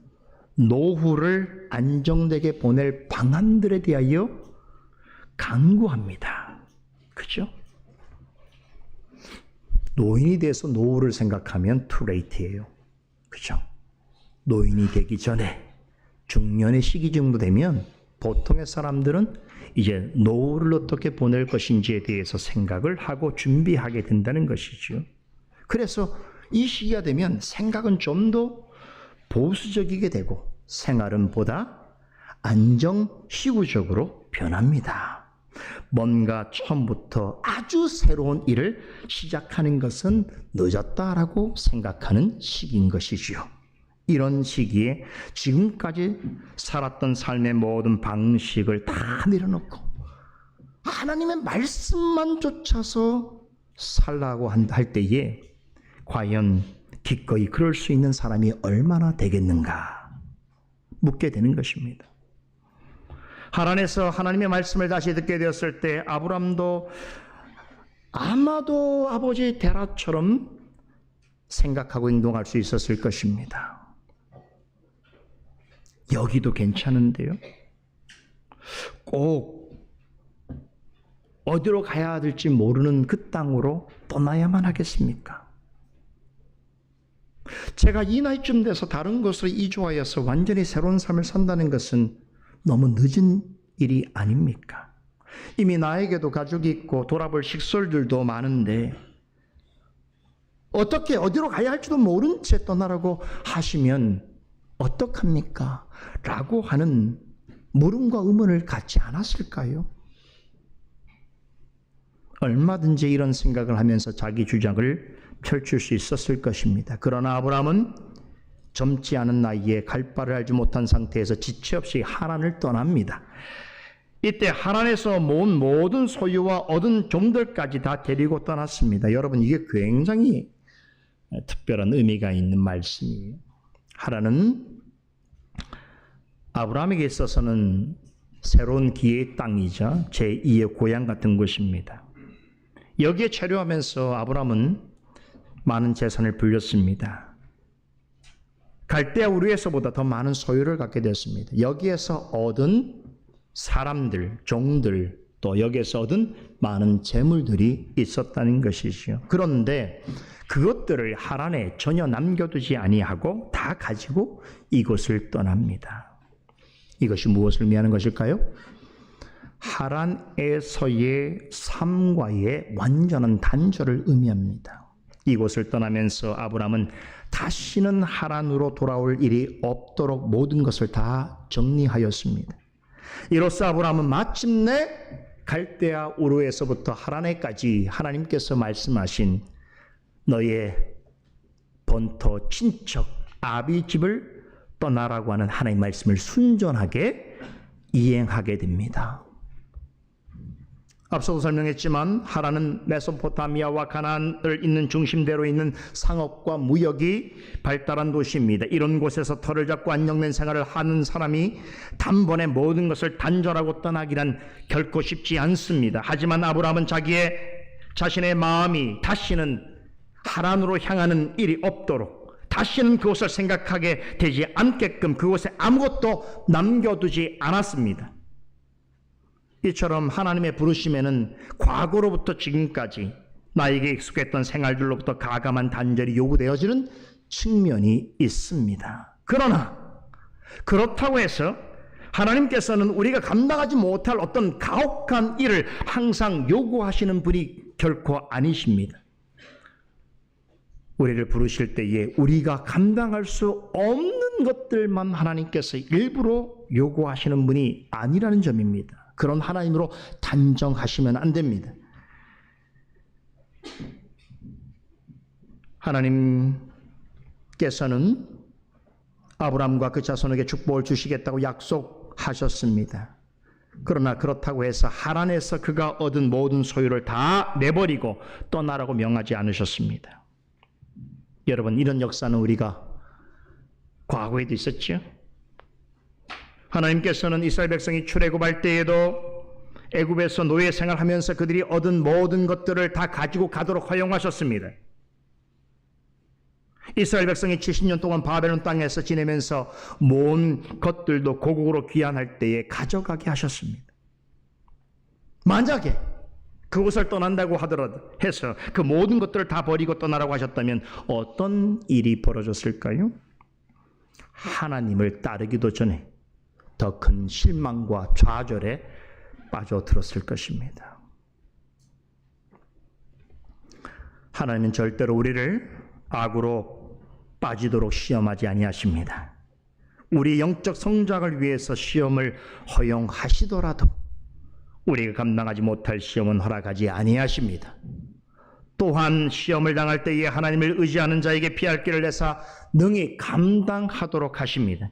노후를 안정되게 보낼 방안들에 대하여 강구합니다. 그죠? 노인이 돼서 노후를 생각하면 투레이트예요. 그죠? 노인이 되기 전에 중년의 시기 정도 되면 보통의 사람들은 이제 노후를 어떻게 보낼 것인지에 대해서 생각을 하고 준비하게 된다는 것이죠. 그래서 이 시기가 되면 생각은 좀 더 보수적이게 되고 생활은 보다 안정시구적으로 변합니다. 뭔가 처음부터 아주 새로운 일을 시작하는 것은 늦었다라고 생각하는 시기인 것이지요. 이런 시기에 지금까지 살았던 삶의 모든 방식을 다 내려놓고 하나님의 말씀만 쫓아서 살라고 할 때에 과연 기꺼이 그럴 수 있는 사람이 얼마나 되겠는가 묻게 되는 것입니다. 하란에서 하나님의 말씀을 다시 듣게 되었을 때 아브람도 아마도 아버지 데라처럼 생각하고 행동할 수 있었을 것입니다. 여기도 괜찮은데요. 꼭 어디로 가야 될지 모르는 그 땅으로 떠나야만 하겠습니까? 제가 이 나이쯤 돼서 다른 곳으로 이주하여서 완전히 새로운 삶을 산다는 것은 너무 늦은 일이 아닙니까? 이미 나에게도 가족이 있고 돌아볼 식솔들도 많은데 어떻게 어디로 가야 할지도 모른 채 떠나라고 하시면 어떡합니까? 라고 하는 물음과 의문을 갖지 않았을까요? 얼마든지 이런 생각을 하면서 자기 주장을 펼칠 수 있었을 것입니다. 그러나 아브라함은 젊지 않은 나이에 갈 바를 알지 못한 상태에서 지체 없이 하란을 떠납니다. 이때 하란에서 모은 모든 소유와 얻은 종들까지 다 데리고 떠났습니다. 여러분, 이게 굉장히 특별한 의미가 있는 말씀이에요. 하란은 아브라함에게 있어서는 새로운 기회의 땅이자 제2의 고향 같은 곳입니다. 여기에 체류하면서 아브라함은 많은 재산을 불렸습니다. 갈대아 우르에서보다 더 많은 소유를 갖게 되었습니다. 여기에서 얻은 사람들, 종들, 또 여기에서 얻은 많은 재물들이 있었다는 것이지요. 그런데 그것들을 하란에 전혀 남겨두지 아니하고 다 가지고 이곳을 떠납니다. 이것이 무엇을 의미하는 것일까요? 하란에서의 삶과의 완전한 단절을 의미합니다. 이곳을 떠나면서 아브라함은 다시는 하란으로 돌아올 일이 없도록 모든 것을 다 정리하였습니다. 이로써 아브라함은 마침내 갈대아 우르에서부터 하란에까지 하나님께서 말씀하신 너의 본토 친척 아비 집을 떠나라고 하는 하나님의 말씀을 순전하게 이행하게 됩니다. 앞서도 설명했지만 하란은 메소포타미아와 가나안을 잇는 중심대로 있는 상업과 무역이 발달한 도시입니다. 이런 곳에서 터를 잡고 안정된 생활을 하는 사람이 단번에 모든 것을 단절하고 떠나기란 결코 쉽지 않습니다. 하지만 아브라함은 자신의 마음이 다시는 하란으로 향하는 일이 없도록 다시는 그곳을 생각하게 되지 않게끔 그곳에 아무것도 남겨두지 않았습니다. 이처럼 하나님의 부르심에는 과거로부터 지금까지 나에게 익숙했던 생활들로부터 가감한 단절이 요구되어지는 측면이 있습니다. 그러나 그렇다고 해서 하나님께서는 우리가 감당하지 못할 어떤 가혹한 일을 항상 요구하시는 분이 결코 아니십니다. 우리를 부르실 때에 우리가 감당할 수 없는 것들만 하나님께서 일부러 요구하시는 분이 아니라는 점입니다. 그런 하나님으로 단정하시면 안 됩니다. 하나님께서는 아브라함과 그 자손에게 축복을 주시겠다고 약속하셨습니다. 그러나 그렇다고 해서 하란에서 그가 얻은 모든 소유를 다 내버리고 떠나라고 명하지 않으셨습니다. 여러분, 이런 역사는 우리가 과거에도 있었죠. 하나님께서는 이스라엘 백성이 출애굽할 때에도 애굽에서 노예 생활하면서 그들이 얻은 모든 것들을 다 가지고 가도록 허용하셨습니다. 이스라엘 백성이 70년 동안 바벨론 땅에서 지내면서 모은 것들도 고국으로 귀환할 때에 가져가게 하셨습니다. 만약에 그곳을 떠난다고 하더라도 해서 그 모든 것들을 다 버리고 떠나라고 하셨다면 어떤 일이 벌어졌을까요? 하나님을 따르기도 전에 더 큰 실망과 좌절에 빠져들었을 것입니다. 하나님은 절대로 우리를 악으로 빠지도록 시험하지 아니하십니다. 우리 영적 성장을 위해서 시험을 허용하시더라도 우리가 감당하지 못할 시험은 허락하지 아니하십니다. 또한 시험을 당할 때에 하나님을 의지하는 자에게 피할 길을 내사 능히 감당하도록 하십니다.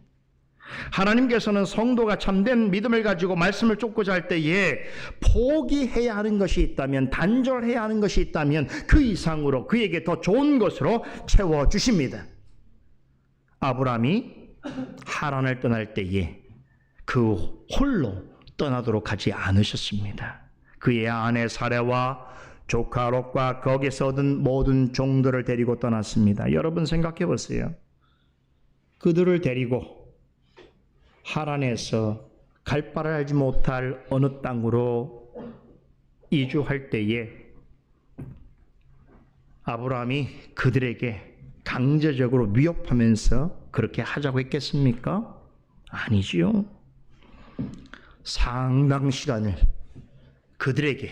하나님께서는 성도가 참된 믿음을 가지고 말씀을 쫓고자 할 때에 포기해야 하는 것이 있다면, 단절해야 하는 것이 있다면 그 이상으로 그에게 더 좋은 것으로 채워주십니다. 아브라함이 하란을 떠날 때에 그 홀로 떠나도록 하지 않으셨습니다. 그의 아내 사레와 조카 롯과 거기서 얻은 모든 종들을 데리고 떠났습니다. 여러분 생각해 보세요. 그들을 데리고 하란에서 갈 바를 알지 못할 어느 땅으로 이주할 때에 아브라함이 그들에게 강제적으로 위협하면서 그렇게 하자고 했겠습니까? 아니지요. 상당 시간을 그들에게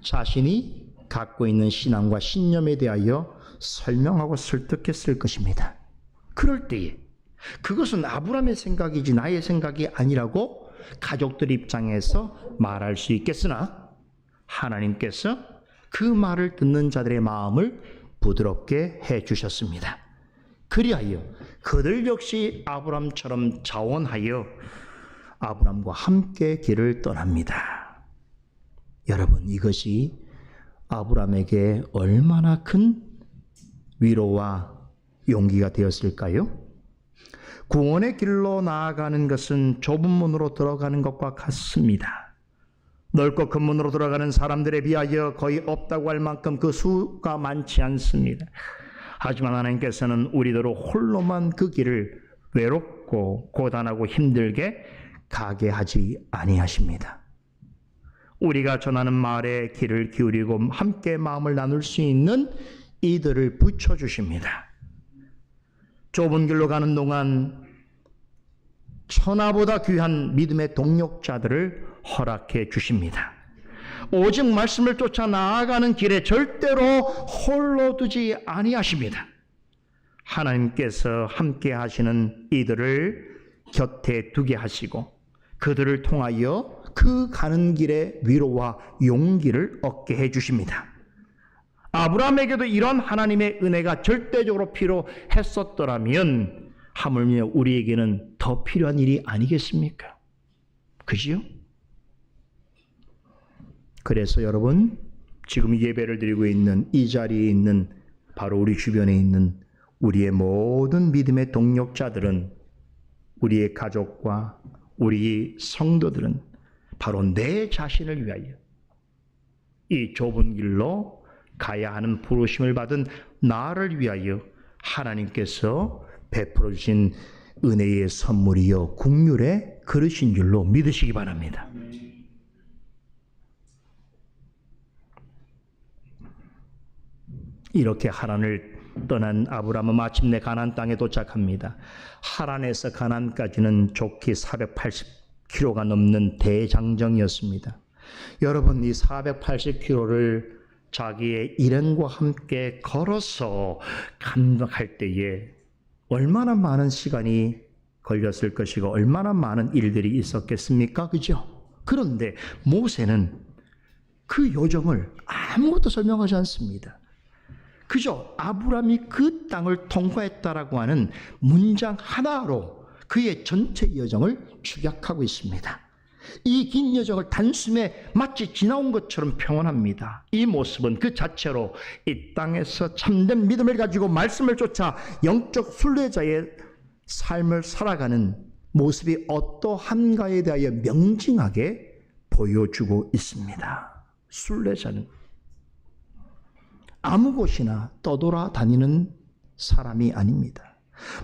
자신이 갖고 있는 신앙과 신념에 대하여 설명하고 설득했을 것입니다. 그럴 때에 그것은 아브라함의 생각이지 나의 생각이 아니라고 가족들 입장에서 말할 수 있겠으나 하나님께서 그 말을 듣는 자들의 마음을 부드럽게 해주셨습니다. 그리하여 그들 역시 아브라함처럼 자원하여 아브라함과 함께 길을 떠납니다. 여러분, 이것이 아브라함에게 얼마나 큰 위로와 용기가 되었을까요? 구원의 길로 나아가는 것은 좁은 문으로 들어가는 것과 같습니다. 넓고 큰 문으로 들어가는 사람들에 비하여 거의 없다고 할 만큼 그 수가 많지 않습니다. 하지만 하나님께서는 우리대로 홀로만 그 길을 외롭고 고단하고 힘들게 가게 하지 아니하십니다. 우리가 전하는 말에 귀를 기울이고 함께 마음을 나눌 수 있는 이들을 붙여주십니다. 좁은 길로 가는 동안 천하보다 귀한 믿음의 동력자들을 허락해 주십니다. 오직 말씀을 쫓아 나아가는 길에 절대로 홀로 두지 아니하십니다. 하나님께서 함께 하시는 이들을 곁에 두게 하시고 그들을 통하여 그 가는 길에 위로와 용기를 얻게 해 주십니다. 아브라함에게도 이런 하나님의 은혜가 절대적으로 필요했었더라면 하물며 우리에게는 더 필요한 일이 아니겠습니까? 그지요? 그래서 여러분, 지금 예배를 드리고 있는 이 자리에 있는 바로 우리 주변에 있는 우리의 모든 믿음의 동력자들은, 우리의 가족과 우리 성도들은 바로 내 자신을 위하여 이 좁은 길로 가야 하는 부르심을 받은 나를 위하여 하나님께서 베풀어 주신 은혜의 선물이요 국률의 그릇인 줄로 믿으시기 바랍니다. 이렇게 하란을 떠난 아브라함은 마침내 가나안 땅에 도착합니다. 하란에서 가나안까지는 좋게 480km가 넘는 대장정이었습니다. 여러분, 이 480km를 자기의 일행과 함께 걸어서 감당할 때에 얼마나 많은 시간이 걸렸을 것이고 얼마나 많은 일들이 있었겠습니까? 그죠? 그런데 모세는 그 요정을 아무것도 설명하지 않습니다. 그저 아브라함이 그 땅을 통과했다라고 하는 문장 하나로 그의 전체 여정을 축약하고 있습니다. 이 긴 여정을 단숨에 마치 지나온 것처럼 평온합니다. 이 모습은 그 자체로 이 땅에서 참된 믿음을 가지고 말씀을 쫓아 영적 순례자의 삶을 살아가는 모습이 어떠한가에 대하여 명징하게 보여주고 있습니다. 순례자는 아무 곳이나 떠돌아다니는 사람이 아닙니다.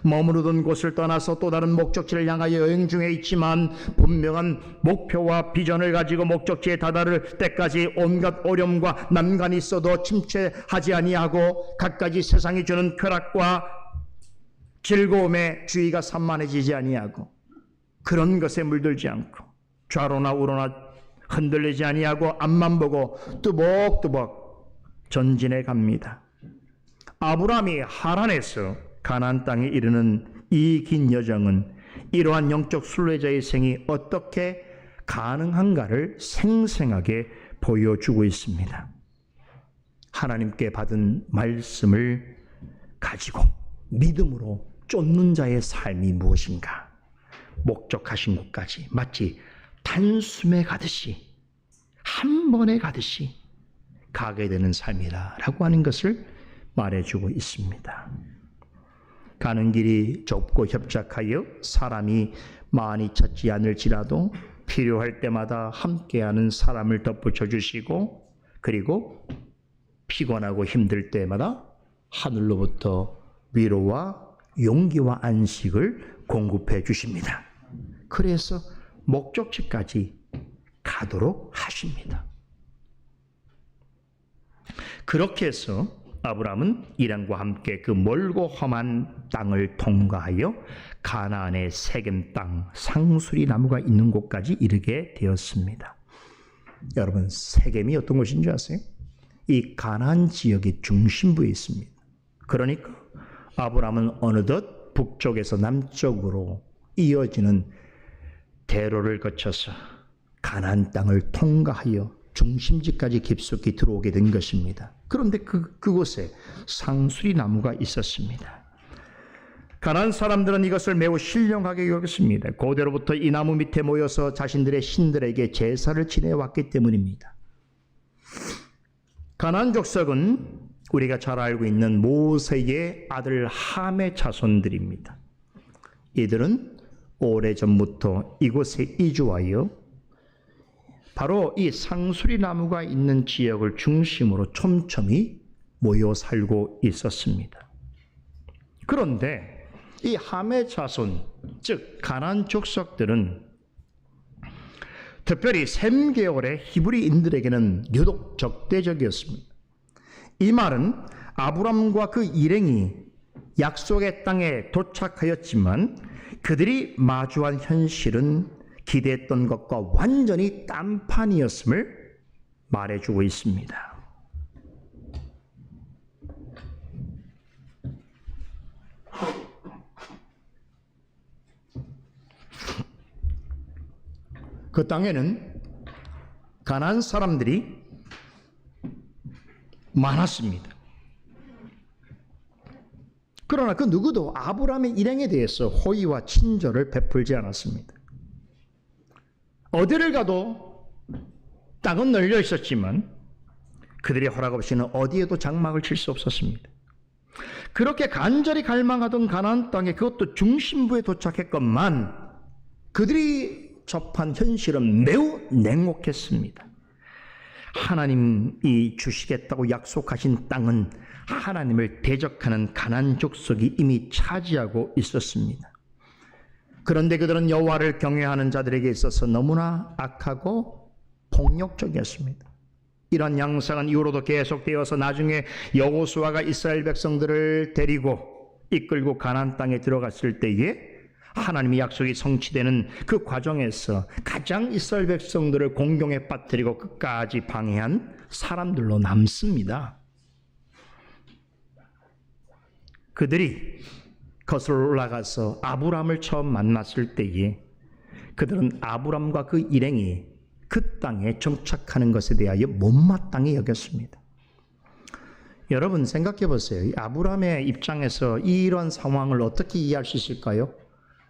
머무르던 곳을 떠나서 또 다른 목적지를 향하여 여행 중에 있지만 분명한 목표와 비전을 가지고 목적지에 다다를 때까지 온갖 어려움과 난관이 있어도 침체하지 아니하고 갖가지 세상이 주는 쾌락과 즐거움에 주의가 산만해지지 아니하고 그런 것에 물들지 않고 좌로나 우로나 흔들리지 아니하고 앞만 보고 뚜벅뚜벅 전진해 갑니다. 아브라함이 하란에서 가나안 땅에 이르는 이 긴 여정은 이러한 영적 순례자의 생이 어떻게 가능한가를 생생하게 보여주고 있습니다. 하나님께 받은 말씀을 가지고 믿음으로 쫓는 자의 삶이 무엇인가? 목적하신 곳까지 마치 단숨에 가듯이 한 번에 가듯이 가게 되는 삶이라고 하는 것을 말해주고 있습니다. 가는 길이 좁고 협착하여 사람이 많이 찾지 않을지라도 필요할 때마다 함께하는 사람을 덧붙여 주시고 그리고 피곤하고 힘들 때마다 하늘로부터 위로와 용기와 안식을 공급해 주십니다. 그래서 목적지까지 가도록 하십니다. 그렇게 해서 아브라함은 일행과 함께 그 멀고 험한 땅을 통과하여 가나안의 세겜 땅 상수리 나무가 있는 곳까지 이르게 되었습니다. 여러분, 세겜이 어떤 곳인 줄 아세요? 이 가나안 지역의 중심부에 있습니다. 그러니까 아브라함은 어느덧 북쪽에서 남쪽으로 이어지는 대로를 거쳐서 가나안 땅을 통과하여 중심지까지 깊숙이 들어오게 된 것입니다. 그런데 그곳에 상수리 나무가 있었습니다. 가나안 사람들은 이것을 매우 신령하게 여겼습니다. 고대로부터 이 나무 밑에 모여서 자신들의 신들에게 제사를 지내왔기 때문입니다. 가나안 족속은 우리가 잘 알고 있는 모세의 아들 함의 자손들입니다. 이들은 오래전부터 이곳에 이주하여 바로 이 상수리 나무가 있는 지역을 중심으로 촘촘히 모여 살고 있었습니다. 그런데 이 함의 자손, 즉 가나안 족속들은 특별히 셈 계열의 히브리인들에게는 유독 적대적이었습니다. 이 말은 아브람과 그 일행이 약속의 땅에 도착하였지만 그들이 마주한 현실은 기대했던 것과 완전히 딴판이었음을 말해주고 있습니다. 그 땅에는 가나안 사람들이 많았습니다. 그러나 그 누구도 아브라함의 일행에 대해서 호의와 친절을 베풀지 않았습니다. 어디를 가도 땅은 널려 있었지만 그들의 허락 없이는 어디에도 장막을 칠 수 없었습니다. 그렇게 간절히 갈망하던 가나안 땅에 그것도 중심부에 도착했건만 그들이 접한 현실은 매우 냉혹했습니다. 하나님이 주시겠다고 약속하신 땅은 하나님을 대적하는 가나안 족속이 이미 차지하고 있었습니다. 그런데 그들은 여호와를 경외하는 자들에게 있어서 너무나 악하고 폭력적이었습니다. 이런 양상은 이후로도 계속되어서 나중에 여호수아가 이스라엘 백성들을 데리고 이끌고 가나안 땅에 들어갔을 때에 하나님의 약속이 성취되는 그 과정에서 가장 이스라엘 백성들을 공경에 빠뜨리고 끝까지 방해한 사람들로 남습니다. 그들이 거슬러 올라가서 아브람을 처음 만났을 때에 그들은 아브람과 그 일행이 그 땅에 정착하는 것에 대하여 못마땅히 여겼습니다. 여러분 생각해 보세요. 아브람의 입장에서 이런 상황을 어떻게 이해할 수 있을까요?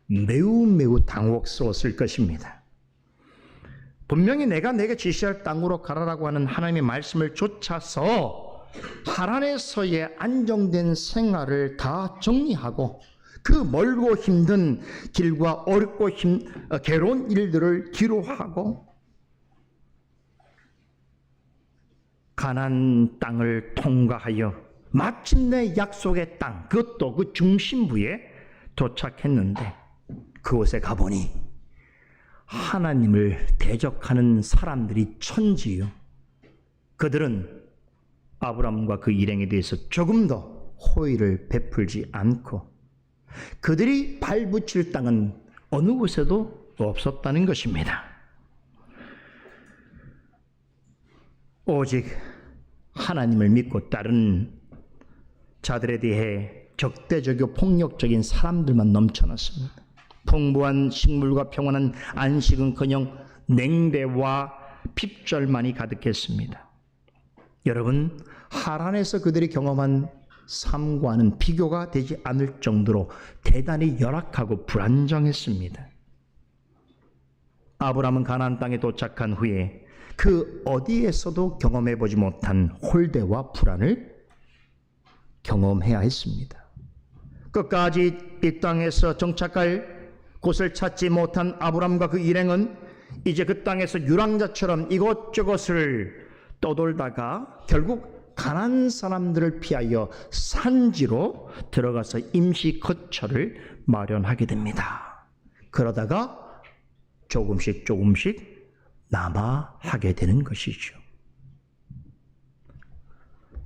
매우 당혹스러웠을 것입니다. 분명히 내가 내게 지시할 땅으로 가라라고 하는 하나님의 말씀을 좇아서 하란에서의 안정된 생활을 다 정리하고 그 멀고 힘든 길과 어렵고 괴로운 일들을 뒤로하고 가나안 땅을 통과하여 마침내 약속의 땅, 그것도 그 중심부에 도착했는데 그곳에 가보니 하나님을 대적하는 사람들이 천지요. 그들은 아브람과 그 일행에 대해서 조금 더 호의를 베풀지 않고 그들이 발붙일 땅은 어느 곳에도 없었다는 것입니다. 오직 하나님을 믿고 따른 자들에 대해 적대적이고 폭력적인 사람들만 넘쳐났습니다. 풍부한 식물과 평안한 안식은커녕 냉대와 핍절만이 가득했습니다. 여러분, 하란에서 그들이 경험한 삶과는 비교가 되지 않을 정도로 대단히 열악하고 불안정했습니다. 아브람은 가나안 땅에 도착한 후에 그 어디에서도 경험해보지 못한 홀대와 불안을 경험해야 했습니다. 끝까지 이 땅에서 정착할 곳을 찾지 못한 아브람과 그 일행은 이제 그 땅에서 유랑자처럼 이곳저곳을 떠돌다가 결국 가나안 사람들을 피하여 산지로 들어가서 임시 거처를 마련하게 됩니다. 그러다가 조금씩 남아 하게 되는 것이죠.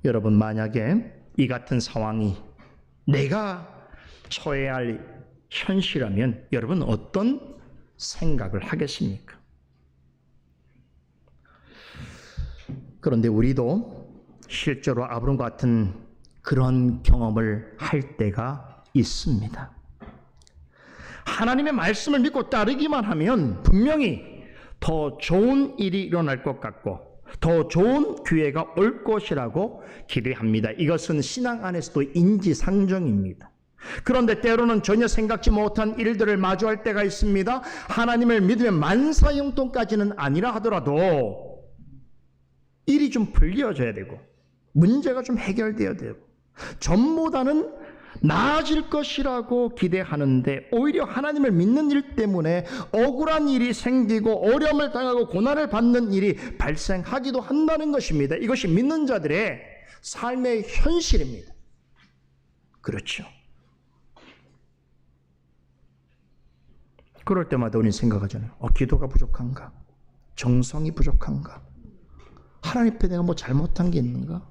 여러분, 만약에 이 같은 상황이 내가 처해야 할 현실이라면 여러분 어떤 생각을 하겠습니까? 그런데 우리도 실제로 아브람 같은 그런 경험을 할 때가 있습니다. 하나님의 말씀을 믿고 따르기만 하면 분명히 더 좋은 일이 일어날 것 같고 더 좋은 기회가 올 것이라고 기대합니다. 이것은 신앙 안에서도 인지상정입니다. 그런데 때로는 전혀 생각지 못한 일들을 마주할 때가 있습니다. 하나님을 믿으면 만사형통까지는 아니라 하더라도 일이 좀 풀려져야 되고 문제가 좀 해결되어야 되고 전보다는 나아질 것이라고 기대하는데 오히려 하나님을 믿는 일 때문에 억울한 일이 생기고 어려움을 당하고 고난을 받는 일이 발생하기도 한다는 것입니다. 이것이 믿는 자들의 삶의 현실입니다. 그렇죠. 그럴 때마다 우리는 생각하잖아요. 기도가 부족한가? 정성이 부족한가? 하나님 앞에 내가 뭐 잘못한 게 있는가?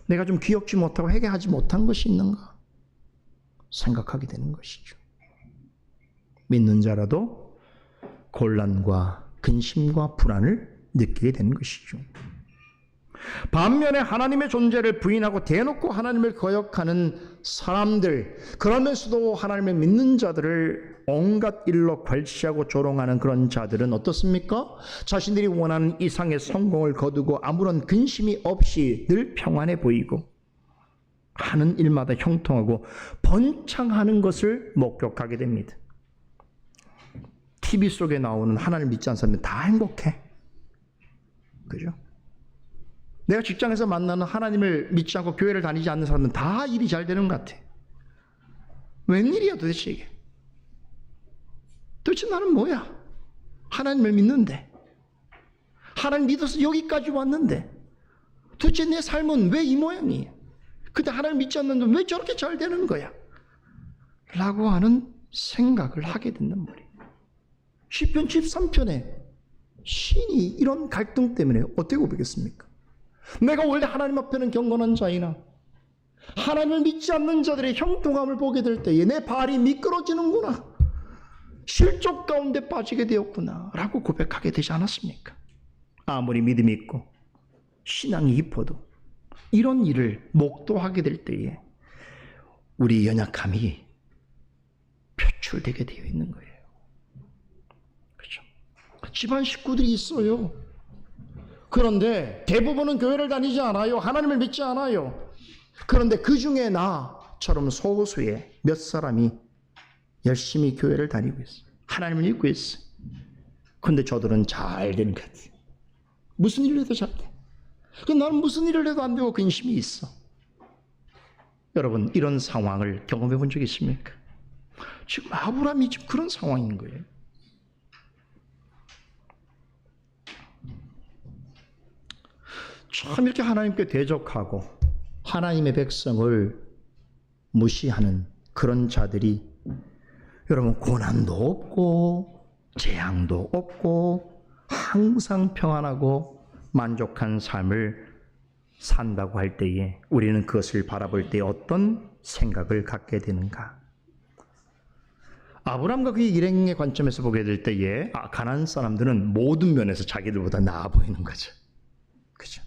내가 좀 기억지 못하고 회개하지 못한 것이 있는가? 생각하게 되는 것이죠. 믿는 자라도 곤란과 근심과 불안을 느끼게 되는 것이죠. 반면에 하나님의 존재를 부인하고 대놓고 하나님을 거역하는 사람들, 그러면서도 하나님을 믿는 자들을 온갖 일로 괄시하고 조롱하는 그런 자들은 어떻습니까? 자신들이 원하는 이상의 성공을 거두고 아무런 근심이 없이 늘 평안해 보이고 하는 일마다 형통하고 번창하는 것을 목격하게 됩니다. TV 속에 나오는 하나님을 믿지 않는 사람은 다 행복해. 그죠? 내가 직장에서 만나는 하나님을 믿지 않고 교회를 다니지 않는 사람은 다 일이 잘 되는 것 같아. 웬일이야 도대체 이게? 도대체 나는 뭐야? 하나님을 믿는데, 하나님 믿어서 여기까지 왔는데 도대체 내 삶은 왜 이 모양이야? 근데 하나님 믿지 않는데 왜 저렇게 잘 되는 거야? 라고 하는 생각을 하게 된단 말이에요. 시편 13편에 신이 이런 갈등 때문에 어떻게 고백했습니까? 내가 원래 하나님 앞에는 경건한 자이나 하나님을 믿지 않는 자들의 형통함을 보게 될 때에 내 발이 미끄러지는구나, 실족 가운데 빠지게 되었구나 라고 고백하게 되지 않았습니까? 아무리 믿음이 있고 신앙이 깊어도 이런 일을 목도하게 될 때에 우리 연약함이 표출되게 되어 있는 거예요. 그렇죠? 집안 식구들이 있어요. 그런데 대부분은 교회를 다니지 않아요. 하나님을 믿지 않아요. 그런데 그 중에 나처럼 소수의 몇 사람이 열심히 교회를 다니고 있어요. 하나님을 믿고 있어요. 그런데 저들은 잘 되는 것 같아요. 무슨 일을 해도 잘 돼. 나는 무슨 일을 해도 안 되고 근심이 있어. 여러분, 이런 상황을 경험해 본 적 있습니까? 지금 아브라함이 지금 그런 상황인 거예요. 참 이렇게 하나님께 대적하고 하나님의 백성을 무시하는 그런 자들이 여러분 고난도 없고 재앙도 없고 항상 평안하고 만족한 삶을 산다고 할 때에 우리는 그것을 바라볼 때 어떤 생각을 갖게 되는가? 아브라함과 그의 일행의 관점에서 보게 될 때에 가나안 사람들은 모든 면에서 자기들보다 나아 보이는 거죠. 그죠?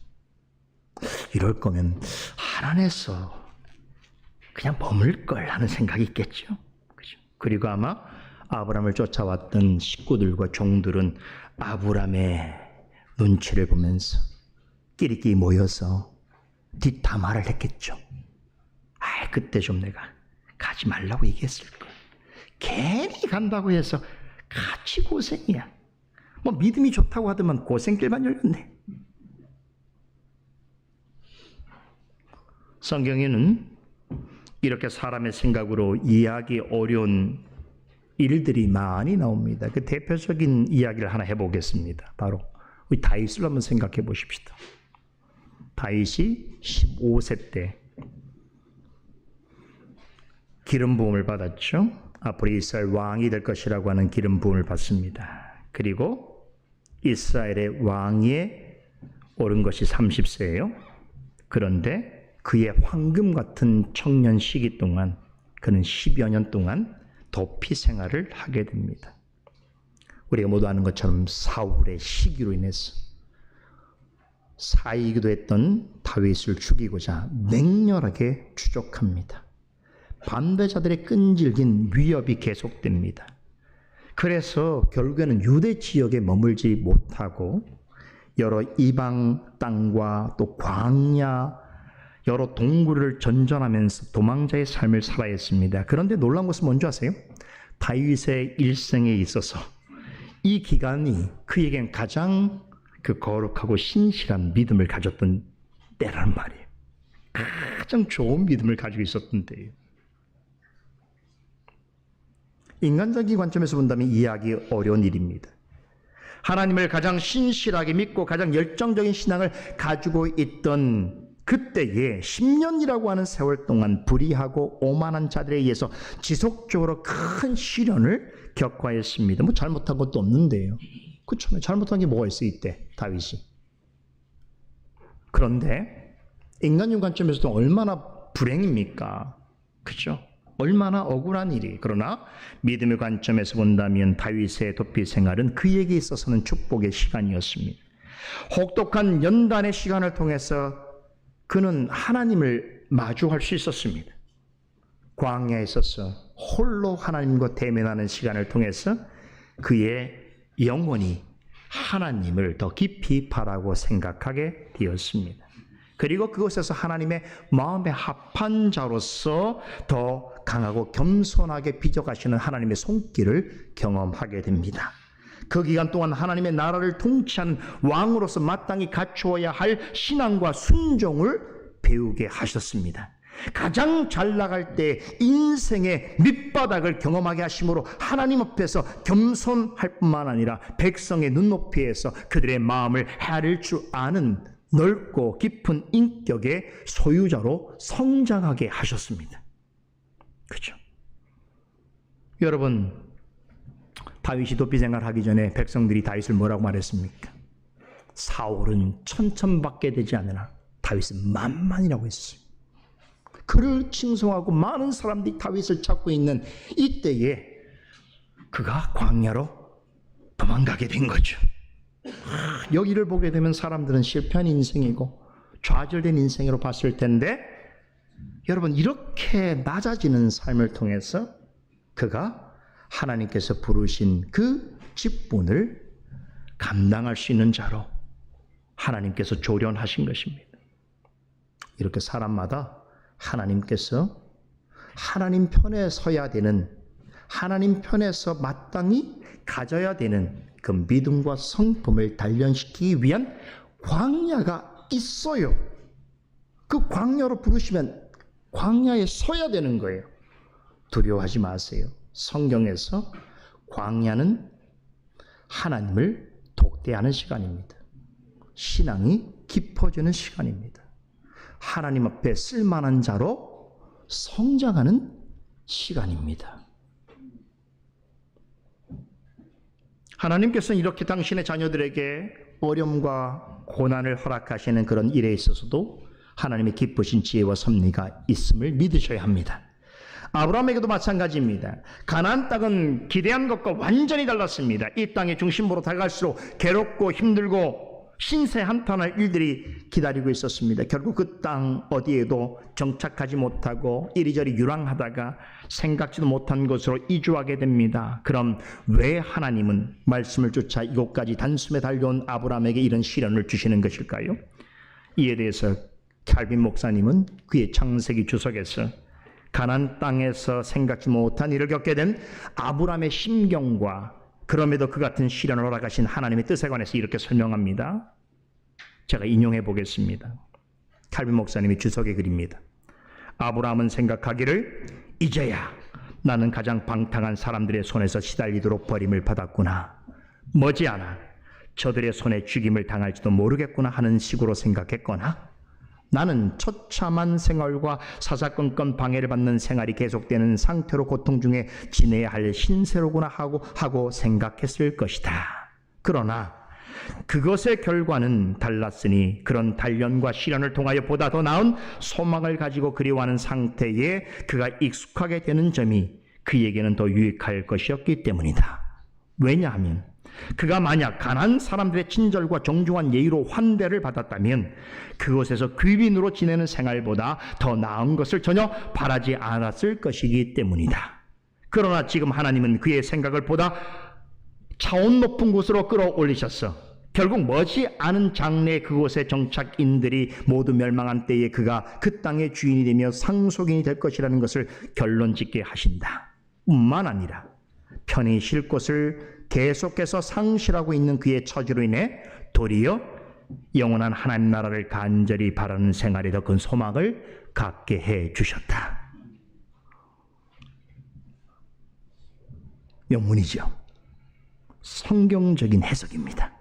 이럴 거면 하란에서 그냥 머물 걸 하는 생각이 있겠죠. 그죠? 그리고 아마 아브라함을 쫓아왔던 식구들과 종들은 아브라함의 눈치를 보면서 끼리끼리 모여서 뒷담화를 했겠죠. 그때 좀 내가 가지 말라고 얘기했을 걸. 괜히 간다고 해서 같이 고생이야. 뭐 믿음이 좋다고 하더만 고생길만 열렸네. 성경에는 이렇게 사람의 생각으로 이해하기 어려운 일들이 많이 나옵니다. 그 대표적인 이야기를 하나 해보겠습니다. 바로 우리 다윗을 한번 생각해 보십시다. 다윗이 15세 때 기름 부음을 받았죠. 앞으로 이스라엘 왕이 될 것이라고 하는 기름 부음을 받습니다. 그리고 이스라엘의 왕위에 오른 것이 30세예요. 그런데 그의 황금 같은 청년 시기 동안 그는 10여 년 동안 도피 생활을 하게 됩니다. 우리가 모두 아는 것처럼 사울의 시기로 인해서 사이기도 했던 다윗을 죽이고자 맹렬하게 추적합니다. 반대자들의 끈질긴 위협이 계속됩니다. 그래서 결국에는 유대 지역에 머물지 못하고 여러 이방 땅과 또 광야 여러 동굴을 전전하면서 도망자의 삶을 살아야 했습니다. 그런데 놀라운 것은 뭔지 아세요? 다윗의 일생에 있어서 이 기간이 그에겐 가장 거룩하고 신실한 믿음을 가졌던 때라는 말이에요. 가장 좋은 믿음을 가지고 있었던 때예요. 인간적인 관점에서 본다면 이해하기 어려운 일입니다. 하나님을 가장 신실하게 믿고 가장 열정적인 신앙을 가지고 있던 그때에 10년이라고 하는 세월 동안 불의하고 오만한 자들에 의해서 지속적으로 큰 시련을 겪어했습니다. 뭐 잘못한 것도 없는데요. 그렇죠. 잘못한 게 뭐가 있어요 이때 다윗이. 그런데 인간적 관점에서도 얼마나 불행입니까? 그렇죠. 얼마나 억울한 일이. 그러나 믿음의 관점에서 본다면 다윗의 도피 생활은 그에게 있어서는 축복의 시간이었습니다. 혹독한 연단의 시간을 통해서 그는 하나님을 마주할 수 있었습니다. 광야에 있어서 홀로 하나님과 대면하는 시간을 통해서 그의 영혼이 하나님을 더 깊이 바라고 생각하게 되었습니다. 그리고 그곳에서 하나님의 마음에 합한 자로서 더 강하고 겸손하게 빚어가시는 하나님의 손길을 경험하게 됩니다. 그 기간 동안 하나님의 나라를 통치하는 왕으로서 마땅히 갖추어야 할 신앙과 순종을 배우게 하셨습니다. 가장 잘 나갈 때 인생의 밑바닥을 경험하게 하심으로 하나님 앞에서 겸손할 뿐만 아니라 백성의 눈높이에서 그들의 마음을 헤아릴 줄 아는 넓고 깊은 인격의 소유자로 성장하게 하셨습니다. 그렇죠? 여러분, 다윗이 도피 생활하기 전에 백성들이 다윗을 뭐라고 말했습니까? 사울은 천천밖에 되지 않으나 다윗은 만만이라고 했어요. 그를 칭송하고 많은 사람들이 다윗을 찾고 있는 이때에 그가 광야로 도망가게 된 거죠. 여기를 보게 되면 사람들은 실패한 인생이고 좌절된 인생으로 봤을 텐데, 여러분, 이렇게 낮아지는 삶을 통해서 그가 하나님께서 부르신 그 직분을 감당할 수 있는 자로 하나님께서 조련하신 것입니다. 이렇게 사람마다 하나님께서 하나님 편에 서야 되는, 하나님 편에서 마땅히 가져야 되는 그 믿음과 성품을 단련시키기 위한 광야가 있어요. 그 광야로 부르시면 광야에 서야 되는 거예요. 두려워하지 마세요. 성경에서 광야는 하나님을 독대하는 시간입니다. 신앙이 깊어지는 시간입니다. 하나님 앞에 쓸만한 자로 성장하는 시간입니다. 하나님께서는 이렇게 당신의 자녀들에게 어려움과 고난을 허락하시는 그런 일에 있어서도 하나님의 기쁘신 지혜와 섭리가 있음을 믿으셔야 합니다. 아브라함에게도 마찬가지입니다. 가나안 땅은 기대한 것과 완전히 달랐습니다. 이 땅의 중심부로 다가갈수록 괴롭고 힘들고 신세 한탄할 일들이 기다리고 있었습니다. 결국 그 땅 어디에도 정착하지 못하고 이리저리 유랑하다가 생각지도 못한 곳으로 이주하게 됩니다. 그럼 왜 하나님은 말씀을 쫓아 이곳까지 단숨에 달려온 아브라함에게 이런 시련을 주시는 것일까요? 이에 대해서 칼빈 목사님은 그의 창세기 주석에서 가나안 땅에서 생각지 못한 일을 겪게 된 아브라함의 심경과 그럼에도 그 같은 시련을 허락하신 하나님의 뜻에 관해서 이렇게 설명합니다. 제가 인용해 보겠습니다. 칼빈 목사님이 주석에 그립니다. 아브라함은 생각하기를 이제야 나는 가장 방탕한 사람들의 손에서 시달리도록 버림을 받았구나. 머지않아 저들의 손에 죽임을 당할지도 모르겠구나 하는 식으로 생각했거나, 나는 처참한 생활과 사사건건 방해를 받는 생활이 계속되는 상태로 고통 중에 지내야 할 신세로구나 하고 생각했을 것이다. 그러나 그것의 결과는 달랐으니 그런 단련과 시련을 통하여 보다 더 나은 소망을 가지고 그리워하는 상태에 그가 익숙하게 되는 점이 그에게는 더 유익할 것이었기 때문이다. 왜냐하면 그가 만약 가나안 사람들의 친절과 정중한 예의로 환대를 받았다면 그곳에서 귀빈으로 지내는 생활보다 더 나은 것을 전혀 바라지 않았을 것이기 때문이다. 그러나 지금 하나님은 그의 생각을 보다 차원 높은 곳으로 끌어올리셨어. 결국 머지않은 장래 그곳의 정착인들이 모두 멸망한 때에 그가 그 땅의 주인이 되며 상속인이 될 것이라는 것을 결론짓게 하신다. 뿐만 아니라 편히 쉴 곳을 계속해서 상실하고 있는 그의 처지로 인해 도리어 영원한 하나님 나라를 간절히 바라는 생활에 더 큰 소망을 갖게 해 주셨다. 영문이죠. 성경적인 해석입니다.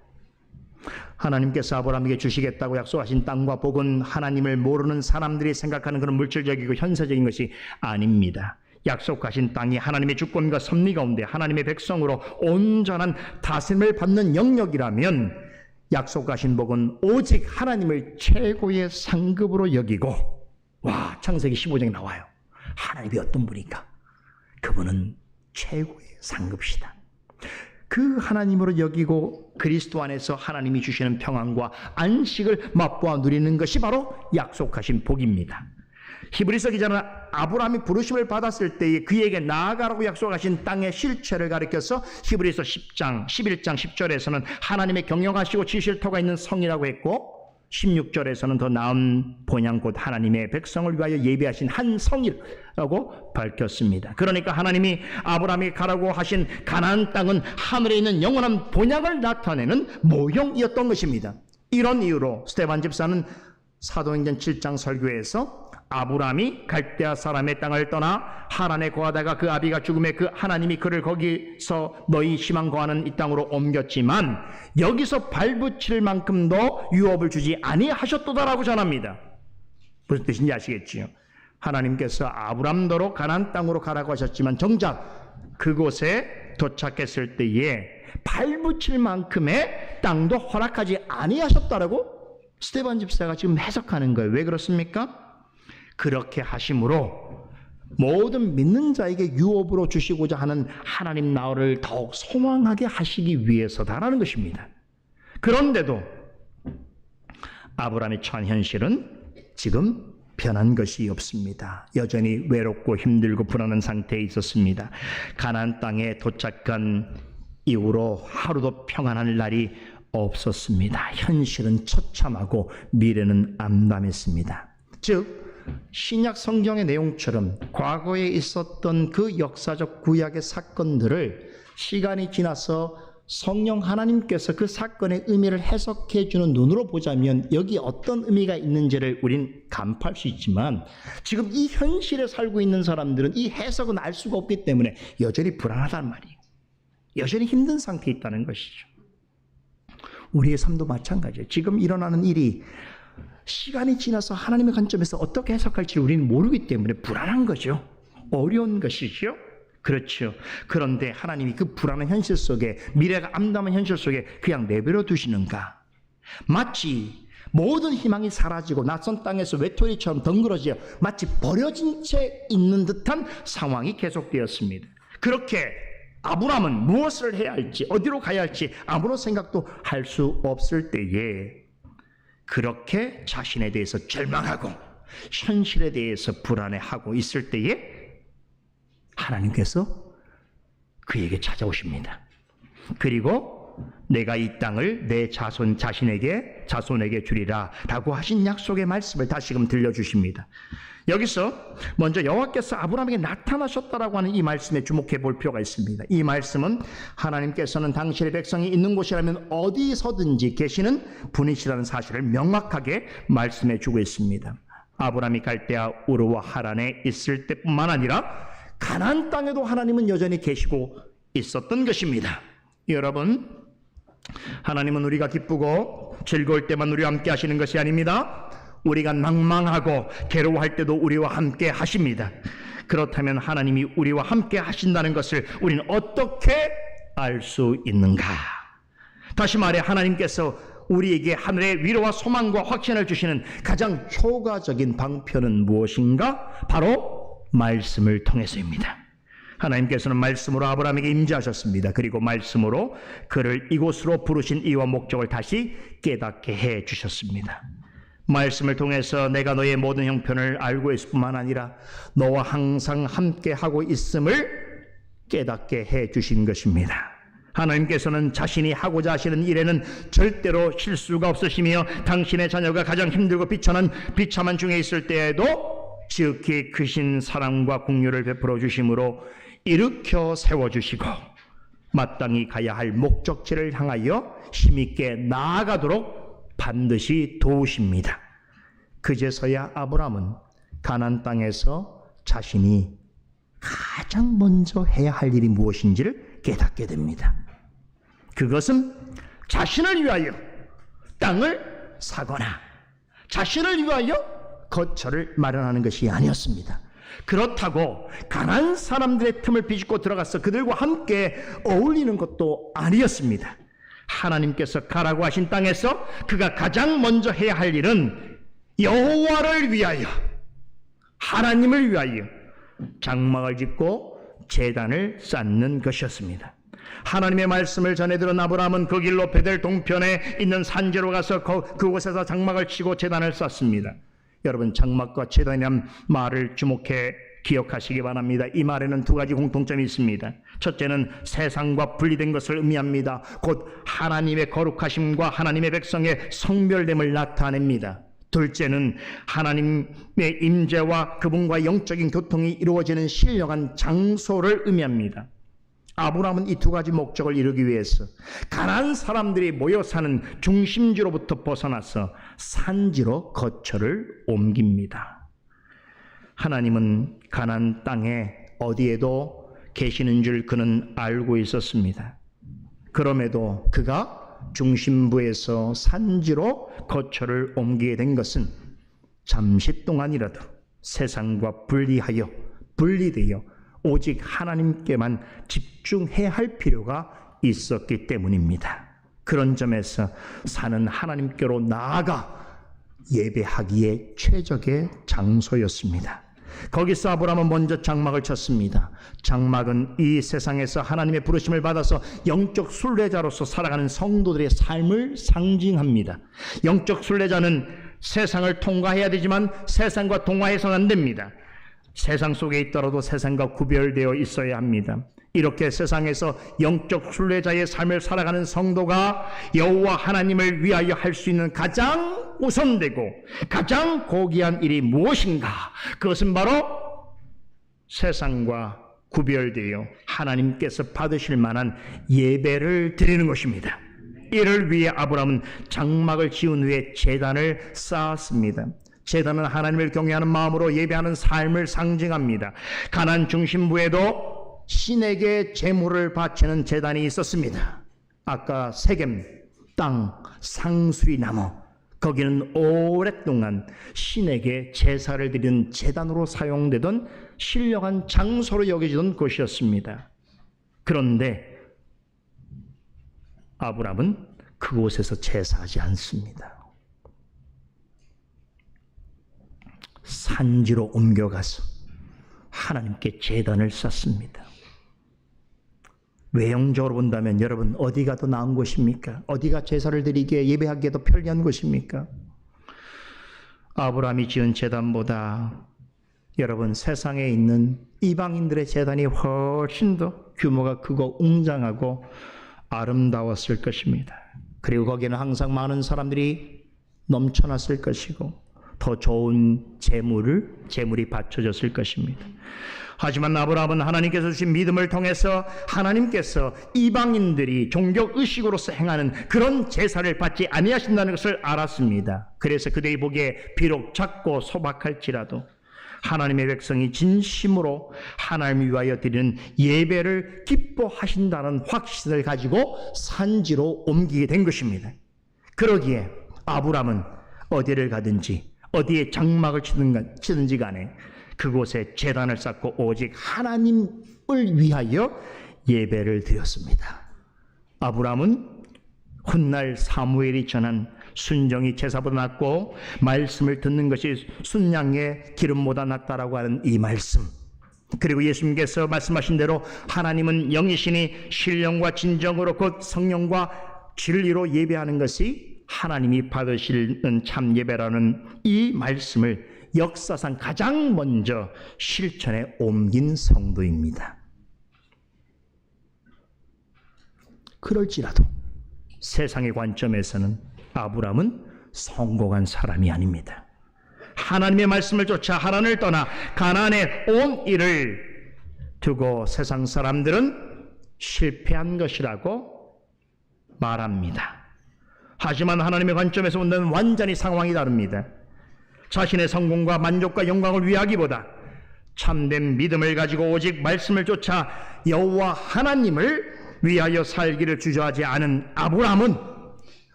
하나님께서 아브라함에게 주시겠다고 약속하신 땅과 복은 하나님을 모르는 사람들이 생각하는 그런 물질적이고 현세적인 것이 아닙니다. 약속하신 땅이 하나님의 주권과 섭리 가운데 하나님의 백성으로 온전한 다스림을 받는 영역이라면 약속하신 복은 오직 하나님을 최고의 상급으로 여기고, 와, 창세기 15장에 나와요. 하나님이 어떤 분인가? 그분은 최고의 상급이시다. 그 하나님으로 여기고 그리스도 안에서 하나님이 주시는 평안과 안식을 맛보아 누리는 것이 바로 약속하신 복입니다. 히브리서 기자는 아브라함이 부르심을 받았을 때에 그에게 나아가라고 약속하신 땅의 실체를 가리켜서 히브리서 10장, 11장 10절에서는 하나님의 경영하시고 지실 터가 있는 성이라고 했고, 16절에서는 더 나은 본향 곧 하나님의 백성을 위하여 예비하신 한 성이라고 밝혔습니다. 그러니까 하나님이 아브라함이 가라고 하신 가나안 땅은 하늘에 있는 영원한 본향을 나타내는 모형이었던 것입니다. 이런 이유로 스데반 집사는 사도행전 7장 설교에서 아브라함이 갈대아 사람의 땅을 떠나 하란에 거하다가 그 아비가 죽음에 그 하나님이 그를 거기서 너희 시방 거하는 이 땅으로 옮겼지만 여기서 발붙일 만큼도 유업을 주지 아니하셨도다라고 전합니다. 무슨 뜻인지 아시겠지요? 하나님께서 아브라함더러 가나안 땅으로 가라고 하셨지만 정작 그곳에 도착했을 때에 발붙일 만큼의 땅도 허락하지 아니하셨다라고 스데반 집사가 지금 해석하는 거예요. 왜 그렇습니까? 그렇게 하심으로 모든 믿는 자에게 유업으로 주시고자 하는 하나님 나라를 더욱 소망하게 하시기 위해서다라는 것입니다. 그런데도 아브라함이 처한 현실은 지금 변한 것이 없습니다. 여전히 외롭고 힘들고 불안한 상태에 있었습니다. 가나안 땅에 도착한 이후로 하루도 평안할 날이 없었습니다. 현실은 처참하고 미래는 암담했습니다. 즉 신약 성경의 내용처럼 과거에 있었던 그 역사적 구약의 사건들을 시간이 지나서 성령 하나님께서 그 사건의 의미를 해석해 주는 눈으로 보자면 여기 어떤 의미가 있는지를 우린 간파할 수 있지만 지금 이 현실에 살고 있는 사람들은 이 해석은 알 수가 없기 때문에 여전히 불안하단 말이에요. 여전히 힘든 상태에 있다는 것이죠. 우리의 삶도 마찬가지예요. 지금 일어나는 일이 시간이 지나서 하나님의 관점에서 어떻게 해석할지 우리는 모르기 때문에 불안한 거죠. 어려운 것이죠. 그렇죠. 그런데 하나님이 그 불안한 현실 속에, 미래가 암담한 현실 속에 그냥 내버려 두시는가? 마치 모든 희망이 사라지고 낯선 땅에서 외톨이처럼 덩그러져 마치 버려진 채 있는 듯한 상황이 계속되었습니다. 그렇게 아브라함은 무엇을 해야 할지, 어디로 가야 할지 아무런 생각도 할 수 없을 때에 그렇게 자신에 대해서 절망하고 현실에 대해서 불안해하고 있을 때에 하나님께서 그에게 찾아오십니다. 그리고 내가 이 땅을 내 자손에게 주리라 라고 하신 약속의 말씀을 다시금 들려주십니다. 여기서 먼저 여호와께서 아브라함에게 나타나셨다라고 하는 이 말씀에 주목해 볼 필요가 있습니다. 이 말씀은 하나님께서는 당신의 백성이 있는 곳이라면 어디서든지 계시는 분이시라는 사실을 명확하게 말씀해 주고 있습니다. 아브라함이 갈대아 우르와 하란에 있을 때뿐만 아니라 가나안 땅에도 하나님은 여전히 계시고 있었던 것입니다. 여러분, 하나님은 우리가 기쁘고 즐거울 때만 우리와 함께 하시는 것이 아닙니다. 우리가 낭망하고 괴로워할 때도 우리와 함께 하십니다. 그렇다면 하나님이 우리와 함께 하신다는 것을 우리는 어떻게 알 수 있는가? 다시 말해 하나님께서 우리에게 하늘의 위로와 소망과 확신을 주시는 가장 효과적인 방편은 무엇인가? 바로 말씀을 통해서입니다. 하나님께서는 말씀으로 아브라함에게 임재하셨습니다. 그리고 말씀으로 그를 이곳으로 부르신 이유와 목적을 다시 깨닫게 해 주셨습니다. 말씀을 통해서 내가 너의 모든 형편을 알고 있을 뿐만 아니라 너와 항상 함께 하고 있음을 깨닫게 해 주신 것입니다. 하나님께서는 자신이 하고자 하시는 일에는 절대로 실수가 없으시며 당신의 자녀가 가장 힘들고 비참한 중에 있을 때에도 지극히 크신 사랑과 공유를 베풀어 주심으로 일으켜 세워주시고 마땅히 가야 할 목적지를 향하여 힘있게 나아가도록 반드시 도우십니다. 그제서야 아브라함은 가나안 땅에서 자신이 가장 먼저 해야 할 일이 무엇인지를 깨닫게 됩니다. 그것은 자신을 위하여 땅을 사거나 자신을 위하여 거처를 마련하는 것이 아니었습니다. 그렇다고 가난한 사람들의 틈을 비집고 들어가서 그들과 함께 어울리는 것도 아니었습니다. 하나님께서 가라고 하신 땅에서 그가 가장 먼저 해야 할 일은 여호와를 위하여, 하나님을 위하여 장막을 짓고 제단을 쌓는 것이었습니다. 하나님의 말씀을 전해 들은 아브라함은 그 길로 베델 동편에 있는 산지로 가서 그곳에서 장막을 치고 제단을 쌓습니다. 여러분, 장막과 제단이란 말을 주목해 기억하시기 바랍니다. 이 말에는 두 가지 공통점이 있습니다. 첫째는 세상과 분리된 것을 의미합니다. 곧 하나님의 거룩하심과 하나님의 백성의 성별됨을 나타냅니다. 둘째는 하나님의 임재와 그분과 영적인 교통이 이루어지는 신령한 장소를 의미합니다. 아브라함은 이 두 가지 목적을 이루기 위해서 가난한 사람들이 모여 사는 중심지로부터 벗어나서 산지로 거처를 옮깁니다. 하나님은 가나안 땅에 어디에도 계시는 줄 그는 알고 있었습니다. 그럼에도 그가 중심부에서 산지로 거처를 옮기게 된 것은 잠시 동안이라도 세상과 분리되어 오직 하나님께만 집중해야 할 필요가 있었기 때문입니다. 그런 점에서 산은 하나님께로 나아가 예배하기에 최적의 장소였습니다. 거기서 아브라함은 먼저 장막을 쳤습니다. 장막은 이 세상에서 하나님의 부르심을 받아서 영적 순례자로서 살아가는 성도들의 삶을 상징합니다. 영적 순례자는 세상을 통과해야 되지만 세상과 동화해서는 안 됩니다. 세상 속에 있더라도 세상과 구별되어 있어야 합니다. 이렇게 세상에서 영적 순례자의 삶을 살아가는 성도가 여호와 하나님을 위하여 할 수 있는 가장 우선되고 가장 고귀한 일이 무엇인가? 그것은 바로 세상과 구별되어 하나님께서 받으실 만한 예배를 드리는 것입니다. 이를 위해 아브라함은 장막을 지은 후에 제단을 쌓았습니다. 제단은 하나님을 경외하는 마음으로 예배하는 삶을 상징합니다. 가나안 중심부에도 신에게 제물을 바치는 제단이 있었습니다. 아까 세겜 땅 상수리 나무, 거기는 오랫동안 신에게 제사를 드리는 제단으로 사용되던 신령한 장소로 여겨지던 곳이었습니다. 그런데 아브라함은 그곳에서 제사하지 않습니다. 산지로 옮겨가서 하나님께 제단을 쌓습니다. 외형적으로 본다면 여러분 어디가 더 나은 곳입니까? 어디가 제사를 드리기에 예배하기에 더 편리한 곳입니까? 아브라함이 지은 제단보다 여러분 세상에 있는 이방인들의 제단이 훨씬 더 규모가 크고 웅장하고 아름다웠을 것입니다. 그리고 거기는 항상 많은 사람들이 넘쳐났을 것이고 더 좋은 재물이 바쳐졌을 것입니다. 하지만 아브라함은 하나님께서 주신 믿음을 통해서 하나님께서 이방인들이 종교의식으로서 행하는 그런 제사를 받지 아니하신다는 것을 알았습니다. 그래서 그들이 보기에 비록 작고 소박할지라도 하나님의 백성이 진심으로 하나님을 위하여 드리는 예배를 기뻐하신다는 확신을 가지고 산지로 옮기게 된 것입니다. 그러기에 아브라함은 어디를 가든지 어디에 장막을 치든지 간에 그곳에 제단을 쌓고 오직 하나님을 위하여 예배를 드렸습니다. 아브라함은 훗날 사무엘이 전한 순종이 제사보다 낫고 말씀을 듣는 것이 순양의 기름보다 낫다라고 하는 이 말씀, 그리고 예수님께서 말씀하신 대로 하나님은 영이시니 신령과 진정으로 곧 성령과 진리로 예배하는 것이 하나님이 받으시는 참 예배라는 이 말씀을 역사상 가장 먼저 실천에 옮긴 성도입니다. 그럴지라도 세상의 관점에서는 아브라함은 성공한 사람이 아닙니다. 하나님의 말씀을 쫓아 하란을 떠나 가나안에 온 일을 두고 세상 사람들은 실패한 것이라고 말합니다. 하지만 하나님의 관점에서 본다면 완전히 상황이 다릅니다. 자신의 성공과 만족과 영광을 위하기보다 참된 믿음을 가지고 오직 말씀을 쫓아 여호와 하나님을 위하여 살기를 주저하지 않은 아브라함은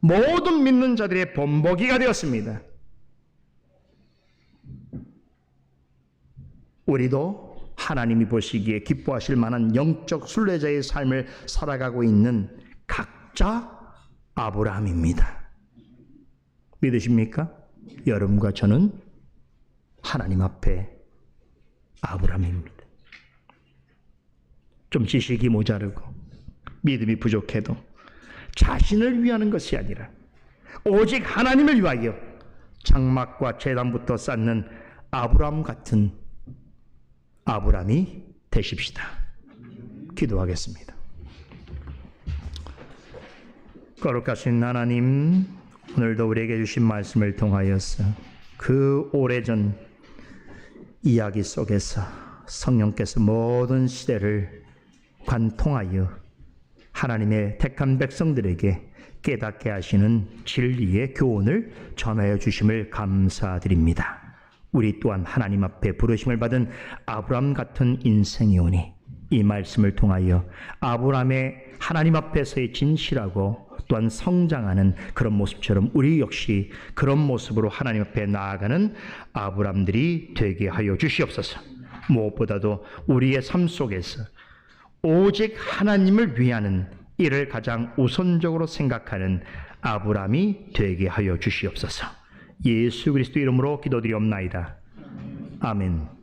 모든 믿는 자들의 본보기가 되었습니다. 우리도 하나님이 보시기에 기뻐하실 만한 영적 순례자의 삶을 살아가고 있는 각자 아브라함입니다. 믿으십니까? 여러분과 저는 하나님 앞에 아브라함입니다. 좀 지식이 모자르고 믿음이 부족해도 자신을 위하는 것이 아니라 오직 하나님을 위하여 장막과 제단부터 쌓는 아브라함 같은 아브라함이 되십시다. 기도하겠습니다. 거룩하신 하나님, 오늘도 우리에게 주신 말씀을 통하여서 그 오래전 이야기 속에서 성령께서 모든 시대를 관통하여 하나님의 택한 백성들에게 깨닫게 하시는 진리의 교훈을 전하여 주심을 감사드립니다. 우리 또한 하나님 앞에 부르심을 받은 아브라함 같은 인생이오니 이 말씀을 통하여 아브라함의 하나님 앞에서의 진실하고 또한 성장하는 그런 모습처럼 우리 역시 그런 모습으로 하나님 앞에 나아가는 아브라함들이 되게 하여 주시옵소서. 무엇보다도 우리의 삶 속에서 오직 하나님을 위하는 이를 가장 우선적으로 생각하는 아브라함이 되게 하여 주시옵소서. 예수 그리스도 이름으로 기도드리옵나이다. 아멘.